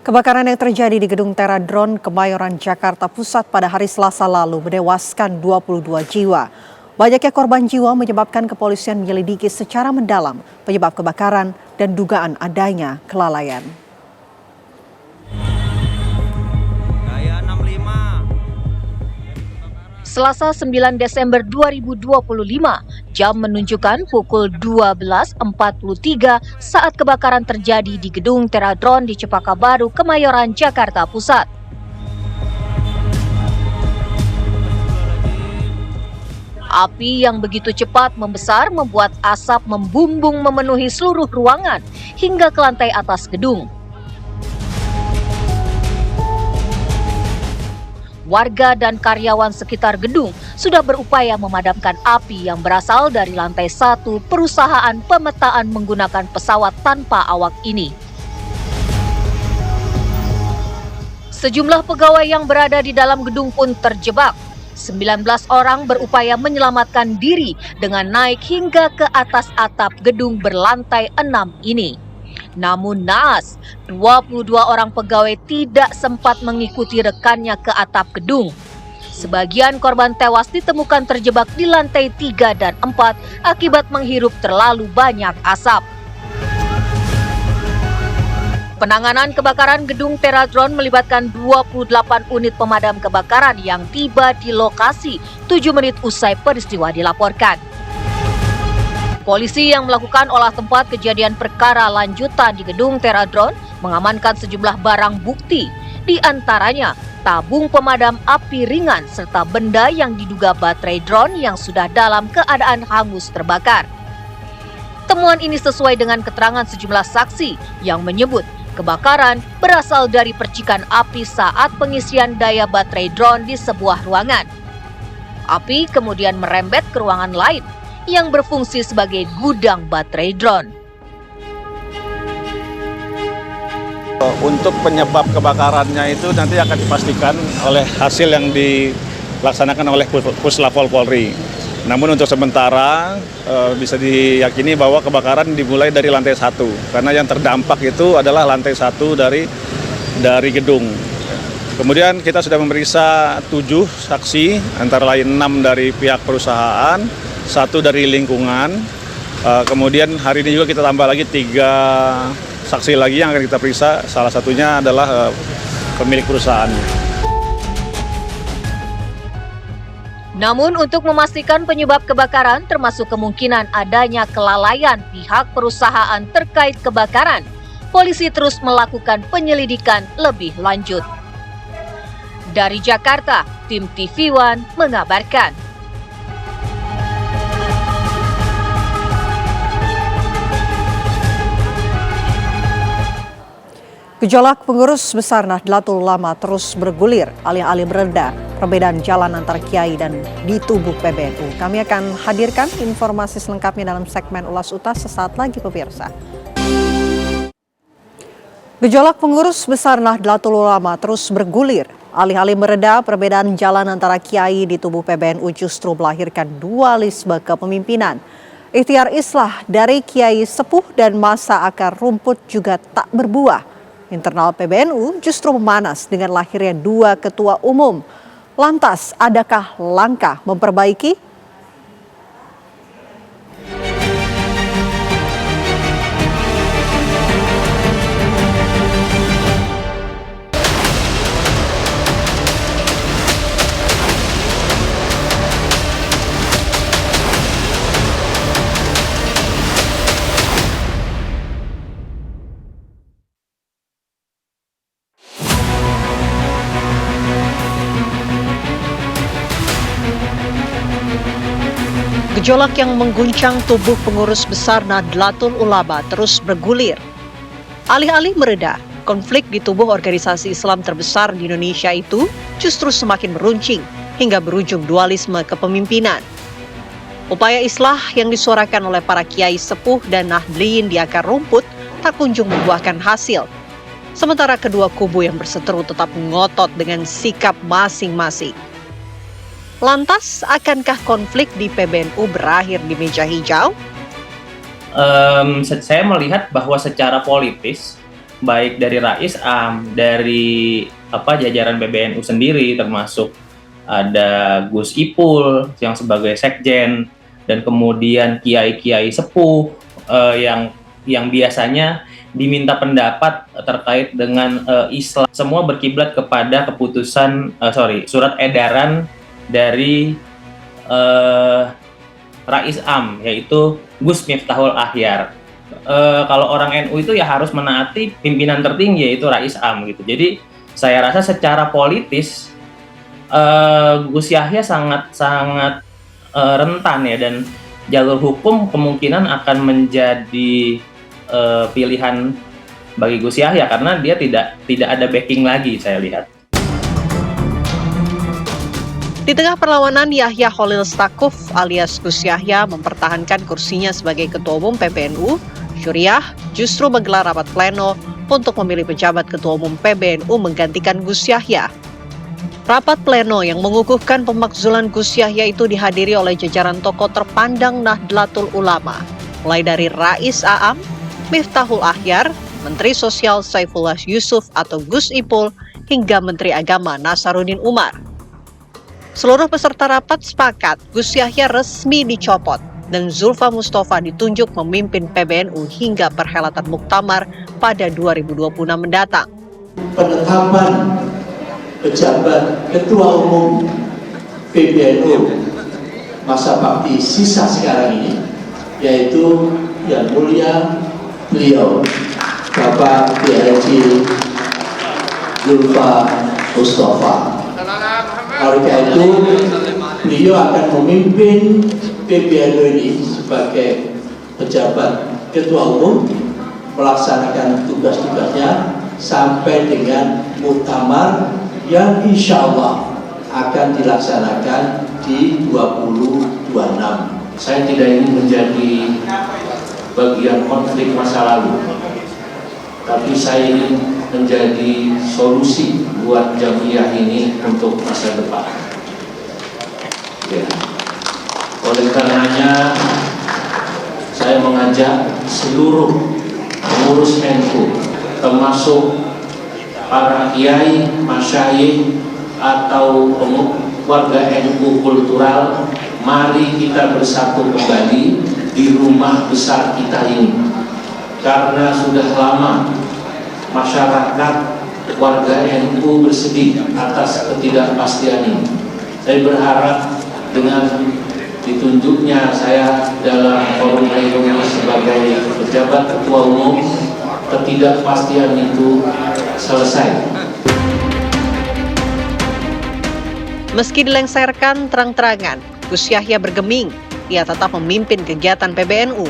Kebakaran yang terjadi di gedung Teradron Kemayoran, Jakarta Pusat pada hari Selasa lalu menewaskan 22 jiwa. Banyaknya korban jiwa menyebabkan kepolisian menyelidiki secara mendalam penyebab kebakaran dan dugaan adanya kelalaian. Selasa 9 Desember 2025, jam menunjukkan pukul 12.43 saat kebakaran terjadi di gedung Teradron di Cepaka Baru, Kemayoran, Jakarta Pusat. Api yang begitu cepat membesar membuat asap membumbung memenuhi seluruh ruangan hingga ke lantai atas gedung. Warga dan karyawan sekitar gedung sudah berupaya memadamkan api yang berasal dari lantai 1 perusahaan pemetaan menggunakan pesawat tanpa awak ini. Sejumlah pegawai yang berada di dalam gedung pun terjebak. 19 orang berupaya menyelamatkan diri dengan naik hingga ke atas atap gedung berlantai 6 ini. Namun naas, 22 orang pegawai tidak sempat mengikuti rekannya ke atap gedung. Sebagian korban tewas ditemukan terjebak di lantai 3 dan 4 akibat menghirup terlalu banyak asap. Penanganan kebakaran gedung Teradron melibatkan 28 unit pemadam kebakaran yang tiba di lokasi 7 menit usai peristiwa dilaporkan. Polisi yang melakukan olah tempat kejadian perkara lanjutan di gedung Teradron mengamankan sejumlah barang bukti, di antaranya tabung pemadam api ringan serta benda yang diduga baterai drone yang sudah dalam keadaan hangus terbakar. Temuan ini sesuai dengan keterangan sejumlah saksi yang menyebut kebakaran berasal dari percikan api saat pengisian daya baterai drone di sebuah ruangan. Api kemudian merembet ke ruangan lain yang berfungsi sebagai gudang baterai drone. Untuk penyebab kebakarannya itu nanti akan dipastikan oleh hasil yang dilaksanakan oleh Puslapol Polri. Namun untuk sementara bisa diyakini bahwa kebakaran dimulai dari lantai 1 karena yang terdampak itu adalah lantai 1 dari gedung. Kemudian kita sudah memeriksa 7 saksi, antara lain 6 dari pihak perusahaan, 1 dari lingkungan. Kemudian hari ini juga kita tambah lagi 3 saksi lagi yang akan kita periksa. Salah satunya adalah pemilik perusahaan. Namun untuk memastikan penyebab kebakaran termasuk kemungkinan adanya kelalaian pihak perusahaan terkait kebakaran, polisi terus melakukan penyelidikan lebih lanjut. Dari Jakarta, tim TV One mengabarkan. Gejolak pengurus besar Nahdlatul Ulama terus bergulir, alih-alih mereda perbedaan jalan antar kiai dan di tubuh PBNU. Kami akan hadirkan informasi selengkapnya dalam segmen Ulas Utas sesaat lagi, pemirsa. Gejolak pengurus besar Nahdlatul Ulama terus bergulir, alih-alih mereda perbedaan jalan antara kiai di tubuh PBNU justru melahirkan dualisme kepemimpinan. Ikhtiar islah dari kiai sepuh dan masa akar rumput juga tak berbuah. Internal PBNU justru memanas dengan lahirnya 2 ketua umum. Lantas, adakah langkah memperbaiki? Gejolak yang mengguncang tubuh pengurus besar Nahdlatul Ulama terus bergulir. Alih-alih mereda, konflik di tubuh organisasi Islam terbesar di Indonesia itu justru semakin meruncing hingga berujung dualisme kepemimpinan. Upaya islah yang disuarakan oleh para kiai sepuh dan nahdliyin di akar rumput tak kunjung membuahkan hasil. Sementara kedua kubu yang berseteru tetap ngotot dengan sikap masing-masing. Lantas, akankah konflik di PBNU berakhir di meja hijau? Saya melihat bahwa secara politis, baik dari Rais Am, dari jajaran PBNU sendiri, termasuk ada Gus Ipul yang sebagai sekjen, dan kemudian kiai-kiai sepuh yang biasanya diminta pendapat terkait dengan Islam, semua berkiblat kepada surat edaran dari Rais Am, yaitu Gus Miftahul Akhyar. Kalau orang NU itu ya harus menaati pimpinan tertinggi, yaitu Rais Am gitu. Jadi saya rasa secara politis Gus Yahya sangat rentan ya, dan jalur hukum kemungkinan akan menjadi pilihan bagi Gus Yahya karena dia tidak ada backing lagi, saya lihat. Di tengah perlawanan, Yahya Khalil Stakuf alias Gus Yahya mempertahankan kursinya sebagai Ketua Umum PBNU. Syuriah justru menggelar rapat pleno untuk memilih pejabat Ketua Umum PBNU menggantikan Gus Yahya. Rapat pleno yang mengukuhkan pemakzulan Gus Yahya itu dihadiri oleh jajaran tokoh terpandang Nahdlatul Ulama, mulai dari Rais Am, Miftahul Akhyar, Menteri Sosial Saifullah Yusuf atau Gus Ipul, hingga Menteri Agama Nasaruddin Umar. Seluruh peserta rapat sepakat Gus Yahya resmi dicopot dan Zulfa Mustafa ditunjuk memimpin PBNU hingga perhelatan Muktamar pada 2026 mendatang. Penetapan pejabat Ketua Umum PBNU masa bakti sisa sekarang ini, yaitu Yang Mulia beliau Bapak Haji Zulfa Mustafa. Oleh karena itu, beliau akan memimpin PBNU ini sebagai pejabat Ketua Umum, melaksanakan tugas-tugasnya sampai dengan Muktamar yang insya Allah akan dilaksanakan di 2026. Saya tidak ingin menjadi bagian konflik masa lalu, tapi saya ingin menjadi solusi buat Jamiyah ini untuk masa depan. Ya. Oleh karenanya, saya mengajak seluruh pengurus NU, termasuk para kiai, masyayikh, atau warga NU kultural, mari kita bersatu kembali di rumah besar kita ini. Karena sudah lama masyarakat warga NU bersedih atas ketidakpastian ini. Saya berharap dengan ditunjuknya saya dalam forum ini sebagai pejabat Ketua Umum, ketidakpastian itu selesai. Meski dilengsarkan terang-terangan, Gus Yahya bergeming, ia tetap memimpin kegiatan PBNU.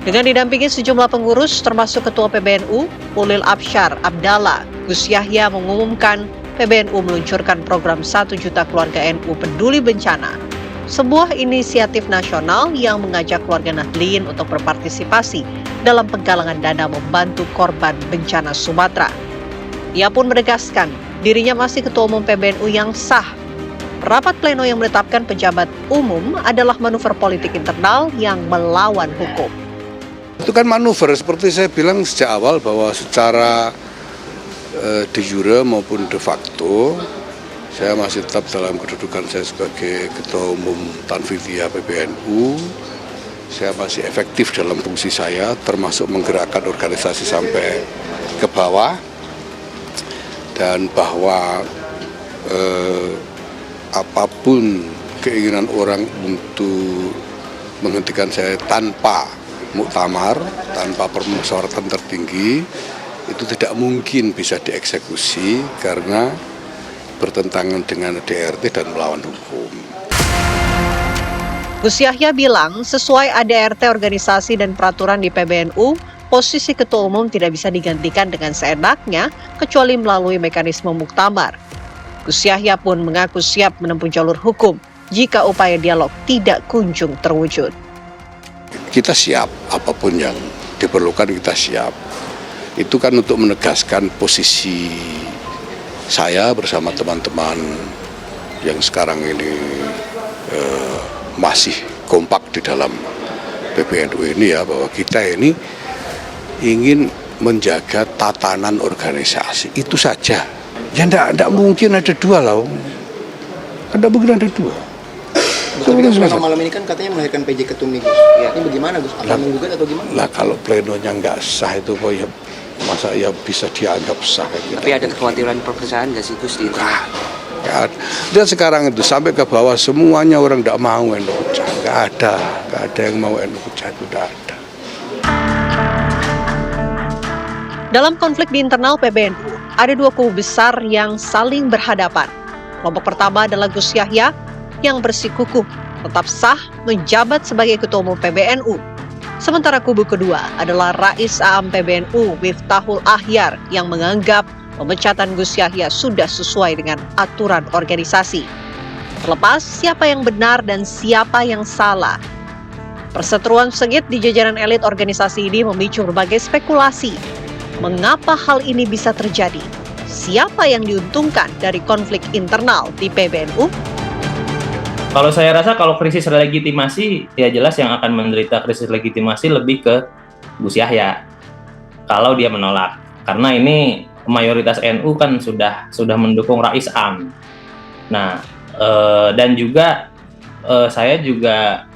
Dengan didampingi sejumlah pengurus termasuk Ketua PBNU, Ulil Absyar Abdallah, Gus Yahya mengumumkan PBNU meluncurkan program 1 juta keluarga NU peduli bencana, sebuah inisiatif nasional yang mengajak keluarga Nahdliyin untuk berpartisipasi dalam penggalangan dana membantu korban bencana Sumatera. Ia pun menegaskan dirinya masih Ketua Umum PBNU yang sah. Rapat pleno yang menetapkan pejabat umum adalah manuver politik internal yang melawan hukum. Itu kan manuver, seperti saya bilang sejak awal bahwa secara de jure maupun de facto, saya masih tetap dalam kedudukan saya sebagai Ketua Umum Tanfidiyah PBNU. Saya masih efektif dalam fungsi saya, termasuk menggerakkan organisasi sampai ke bawah. Dan bahwa apapun keinginan orang untuk menghentikan saya tanpa muktamar, tanpa permusyawaratan tertinggi, itu tidak mungkin bisa dieksekusi karena bertentangan dengan ADRT dan melawan hukum. Gus Yahya bilang sesuai ADRT organisasi dan peraturan di PBNU, posisi Ketua Umum tidak bisa digantikan dengan seenaknya kecuali melalui mekanisme muktamar. Gus Yahya pun mengaku siap menempuh jalur hukum jika upaya dialog tidak kunjung terwujud. Kita siap, apapun yang diperlukan kita siap. Itu kan untuk menegaskan posisi saya bersama teman-teman yang sekarang ini masih kompak di dalam PBNU ini ya, bahwa kita ini ingin menjaga tatanan organisasi, itu saja. Ya enggak mungkin ada dua lah, enggak mungkin ada dua. Tapi kan pleno malam ini kan katanya melahirkan PJ Ketum nih Gus. Ini bagaimana Gus? Akan menggugat atau gimana? Lah kalau plenonya nggak sah itu kok ya masa ya bisa dianggap sah gitu. Tapi ada kekhawatiran perpecahan nggak sih Gus di internal? Dan sekarang itu sampai ke bawah semuanya orang nggak mau NU pecah, nggak ada yang mau NU pecah, itu nggak ada. Dalam konflik di internal PBNU, ada dua kubu besar yang saling berhadapan. Kelompok pertama adalah Gus Yahya yang bersikukuh tetap sah menjabat sebagai Ketua Umum PBNU. Sementara kubu kedua adalah Rais Am PBNU Miftahul Ahyar yang menganggap pemecatan Gus Yahya sudah sesuai dengan aturan organisasi. Terlepas siapa yang benar dan siapa yang salah, perseteruan sengit di jajaran elit organisasi ini memicu berbagai spekulasi. Mengapa hal ini bisa terjadi? Siapa yang diuntungkan dari konflik internal di PBNU? Kalau saya rasa kalau krisis legitimasi, ya jelas yang akan menderita krisis legitimasi lebih ke Gus Yahya. Kalau dia menolak, karena ini mayoritas NU kan sudah mendukung Rais Am. Nah, dan juga saya juga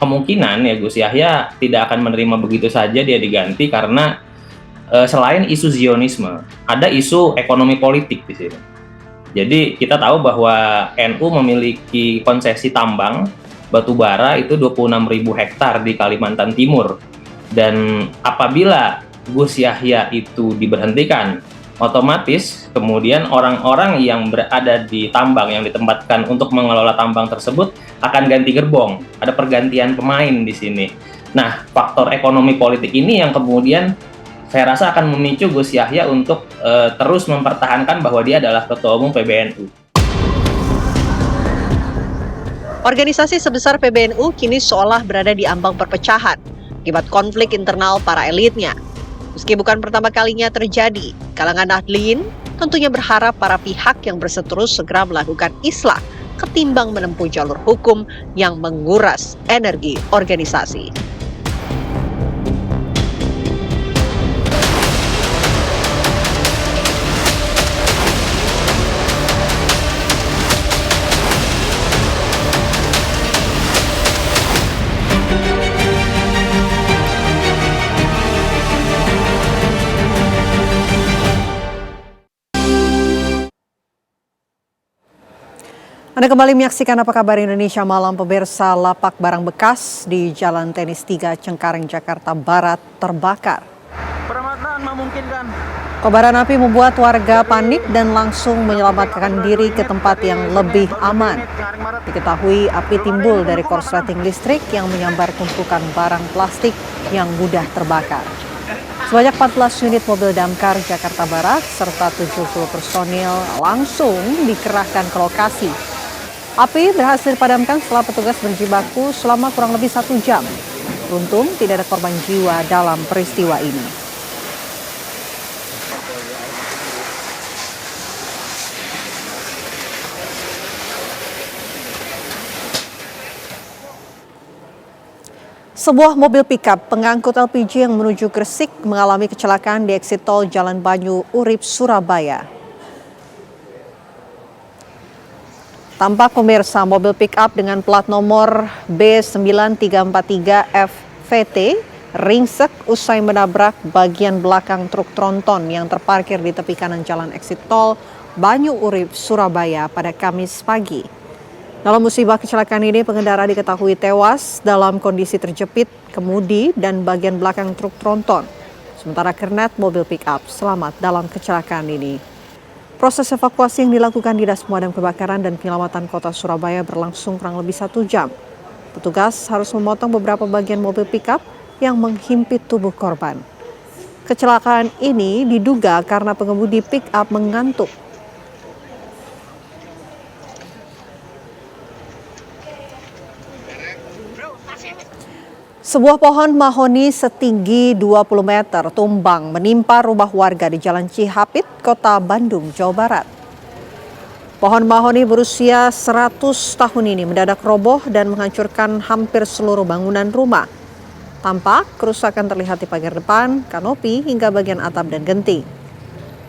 kemungkinan ya Gus Yahya tidak akan menerima begitu saja dia diganti karena selain isu Zionisme, ada isu ekonomi politik di sini. Jadi kita tahu bahwa NU memiliki konsesi tambang batu bara itu 26.000 hektar di Kalimantan Timur. Dan apabila Gus Yahya itu diberhentikan, otomatis kemudian orang-orang yang berada di tambang yang ditempatkan untuk mengelola tambang tersebut akan ganti gerbong. Ada pergantian pemain di sini. Nah, faktor ekonomi politik ini yang kemudian saya rasa akan memicu Gus Yahya untuk terus mempertahankan bahwa dia adalah Ketua Umum PBNU. Organisasi sebesar PBNU kini seolah berada di ambang perpecahan akibat konflik internal para elitnya. Meski bukan pertama kalinya terjadi, kalangan Nahdliyin tentunya berharap para pihak yang berseteru segera melakukan islah ketimbang menempuh jalur hukum yang menguras energi organisasi. Anda kembali menyaksikan Apa Kabar Indonesia Malam. Pemirsa, lapak barang bekas di Jalan Tenis 3 Cengkareng, Jakarta Barat terbakar. Peramataan memungkinkan. Kobaran api membuat warga panik dan langsung menyelamatkan diri ke tempat yang lebih aman. Diketahui api timbul dari korsleting listrik yang menyambar tumpukan barang plastik yang mudah terbakar. Sebanyak 14 unit mobil damkar Jakarta Barat serta 70 personil langsung dikerahkan ke lokasi. Api berhasil dipadamkan setelah petugas berjibaku selama kurang lebih 1 jam. Beruntung tidak ada korban jiwa dalam peristiwa ini. Sebuah mobil pickup pengangkut LPG yang menuju Gresik mengalami kecelakaan di eksit tol Jalan Banyu Urip, Surabaya. Tampak pemirsa, mobil pickup dengan plat nomor B9343FVT ringsek usai menabrak bagian belakang truk tronton yang terparkir di tepi kanan jalan eksit tol Banyu Urip, Surabaya pada Kamis pagi. Dalam musibah kecelakaan ini, pengendara diketahui tewas dalam kondisi terjepit kemudi dan bagian belakang truk tronton. Sementara kernet mobil pick-up selamat dalam kecelakaan ini. Proses evakuasi yang dilakukan Dinas Pemadam Kebakaran dan Penyelamatan Kota Surabaya berlangsung kurang lebih 1 jam. Petugas harus memotong beberapa bagian mobil pick-up yang menghimpit tubuh korban. Kecelakaan ini diduga karena pengemudi pick-up mengantuk. Sebuah pohon mahoni setinggi 20 meter tumbang menimpa rumah warga di Jalan Cihapit, Kota Bandung, Jawa Barat. Pohon mahoni berusia 100 tahun ini mendadak roboh dan menghancurkan hampir seluruh bangunan rumah. Tampak kerusakan terlihat di pagar depan, kanopi, hingga bagian atap dan genting.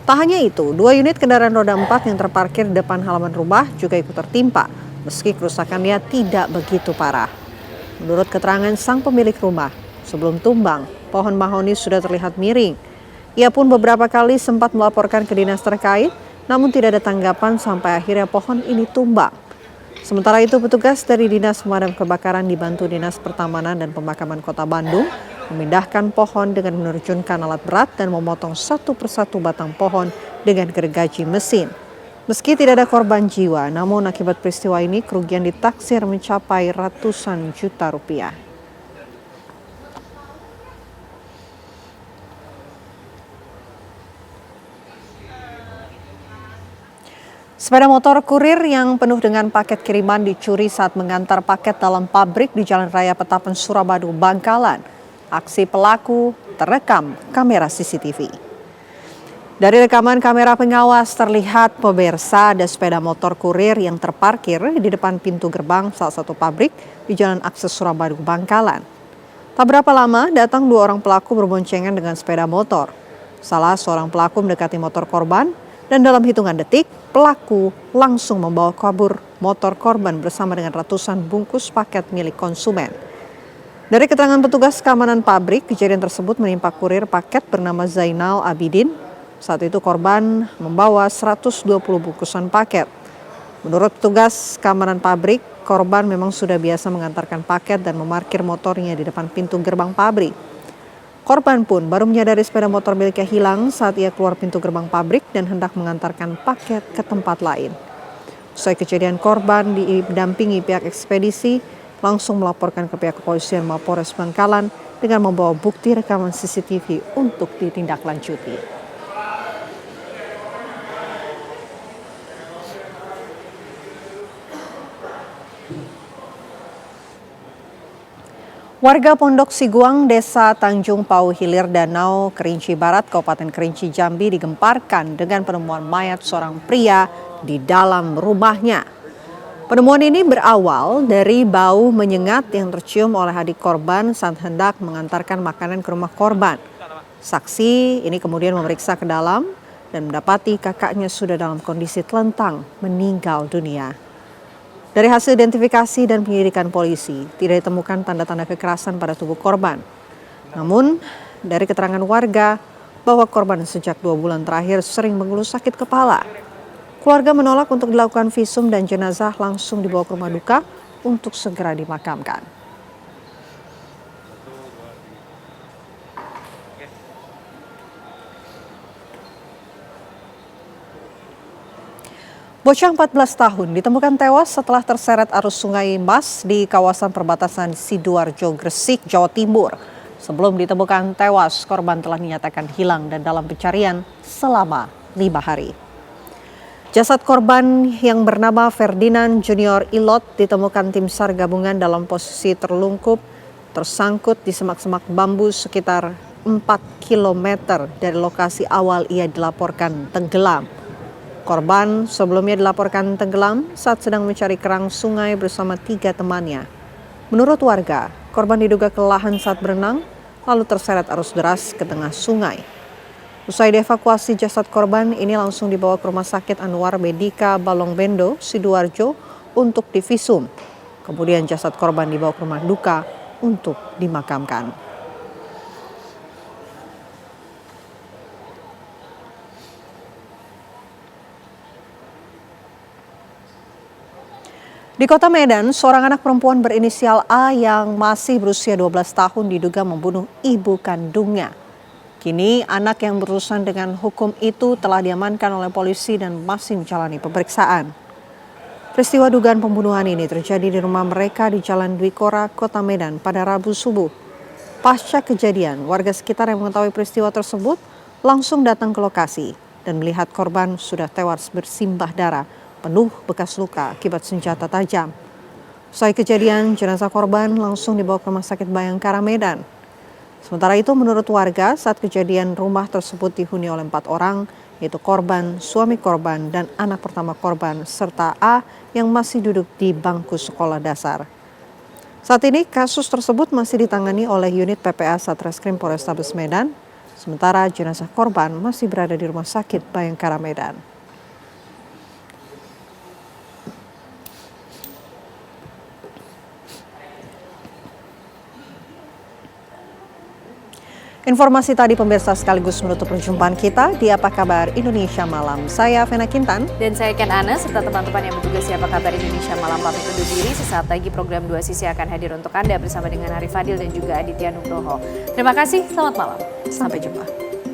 Tak hanya itu, 2 unit kendaraan roda 4 yang terparkir di depan halaman rumah juga ikut tertimpa, meski kerusakannya tidak begitu parah. Menurut keterangan sang pemilik rumah, sebelum tumbang, pohon mahoni sudah terlihat miring. Ia pun beberapa kali sempat melaporkan ke dinas terkait, namun tidak ada tanggapan sampai akhirnya pohon ini tumbang. Sementara itu, petugas dari Dinas Pemadam Kebakaran dibantu Dinas Pertamanan dan Pemakaman Kota Bandung memindahkan pohon dengan menerjunkan alat berat dan memotong satu persatu batang pohon dengan gergaji mesin. Meski tidak ada korban jiwa, namun akibat peristiwa ini kerugian ditaksir mencapai ratusan juta rupiah. Sepeda motor kurir yang penuh dengan paket kiriman dicuri saat mengantar paket dalam pabrik di Jalan Raya Petapan, Surabadu, Bangkalan. Aksi pelaku terekam kamera CCTV. Dari rekaman kamera pengawas terlihat pemirsa ada sepeda motor kurir yang terparkir di depan pintu gerbang salah satu pabrik di Jalan Akses Surabadu, Bangkalan. Tak berapa lama datang 2 orang pelaku berboncengan dengan sepeda motor. Salah seorang pelaku mendekati motor korban dan dalam hitungan detik pelaku langsung membawa kabur motor korban bersama dengan ratusan bungkus paket milik konsumen. Dari keterangan petugas keamanan pabrik, kejadian tersebut menimpa kurir paket bernama Zainal Abidin. Saat itu korban membawa 120 bungkusan paket. Menurut petugas keamanan pabrik, korban memang sudah biasa mengantarkan paket dan memarkir motornya di depan pintu gerbang pabrik. Korban pun baru menyadari sepeda motor miliknya hilang saat ia keluar pintu gerbang pabrik dan hendak mengantarkan paket ke tempat lain. Usai kejadian, korban didampingi pihak ekspedisi langsung melaporkan ke pihak kepolisian Mapores Bangkalan dengan membawa bukti rekaman CCTV untuk ditindaklanjuti. Warga Pondok Siguang, Desa Tanjung Pau Hilir Danau, Kerinci Barat, Kabupaten Kerinci Jambi digemparkan dengan penemuan mayat seorang pria di dalam rumahnya. Penemuan ini berawal dari bau menyengat yang tercium oleh adik korban saat hendak mengantarkan makanan ke rumah korban. Saksi ini kemudian memeriksa ke dalam dan mendapati kakaknya sudah dalam kondisi telentang meninggal dunia. Dari hasil identifikasi dan penyelidikan polisi, tidak ditemukan tanda-tanda kekerasan pada tubuh korban. Namun, dari keterangan warga bahwa korban sejak 2 bulan terakhir sering mengeluh sakit kepala. Keluarga menolak untuk dilakukan visum dan jenazah langsung dibawa ke rumah duka untuk segera dimakamkan. Bocah 14 tahun ditemukan tewas setelah terseret arus Sungai Mas di kawasan perbatasan Sidoarjo, Gresik, Jawa Timur. Sebelum ditemukan tewas, korban telah dinyatakan hilang dan dalam pencarian selama 5 hari. Jasad korban yang bernama Ferdinand Junior Ilot ditemukan tim SAR gabungan dalam posisi terlungkup, tersangkut di semak-semak bambu sekitar 4 km dari lokasi awal ia dilaporkan tenggelam. Korban sebelumnya dilaporkan tenggelam saat sedang mencari kerang sungai bersama 3 temannya. Menurut warga, Korban diduga kelelahan saat berenang, lalu terseret arus deras ke tengah sungai. Usai dievakuasi jasad korban ini langsung dibawa ke Rumah Sakit Anwar Medika Balongbendo, Sidoarjo untuk divisum. Kemudian jasad korban dibawa ke rumah duka untuk dimakamkan. Di Kota Medan, seorang anak perempuan berinisial A yang masih berusia 12 tahun diduga membunuh ibu kandungnya. Kini anak yang berurusan dengan hukum itu telah diamankan oleh polisi dan masih menjalani pemeriksaan. Peristiwa dugaan pembunuhan ini terjadi di rumah mereka di Jalan Dwi Kora, Kota Medan pada Rabu subuh. Pasca kejadian, warga sekitar yang mengetahui peristiwa tersebut langsung datang ke lokasi dan melihat korban sudah tewas bersimbah darah, penuh bekas luka akibat senjata tajam. Usai kejadian, jenazah korban langsung dibawa ke Rumah Sakit Bayangkara Medan. Sementara itu, menurut warga, saat kejadian rumah tersebut dihuni oleh 4 orang, yaitu korban, suami korban, dan anak pertama korban, serta A yang masih duduk di bangku sekolah dasar. Saat ini, kasus tersebut masih ditangani oleh unit PPA Satreskrim Polrestabes Medan, sementara jenazah korban masih berada di Rumah Sakit Bayangkara Medan. Informasi tadi pemirsa sekaligus menutup perjumpaan kita di Apa Kabar Indonesia Malam. Saya Vena Kintan. Dan saya Ken Ana, serta teman-teman yang bertugas di Apa Kabar Indonesia Malam pamit undur diri. Sesaat lagi program 2 Sisi akan hadir untuk Anda bersama dengan Arif Fadil dan juga Aditya Nugroho. Terima kasih, selamat malam. Sampai jumpa.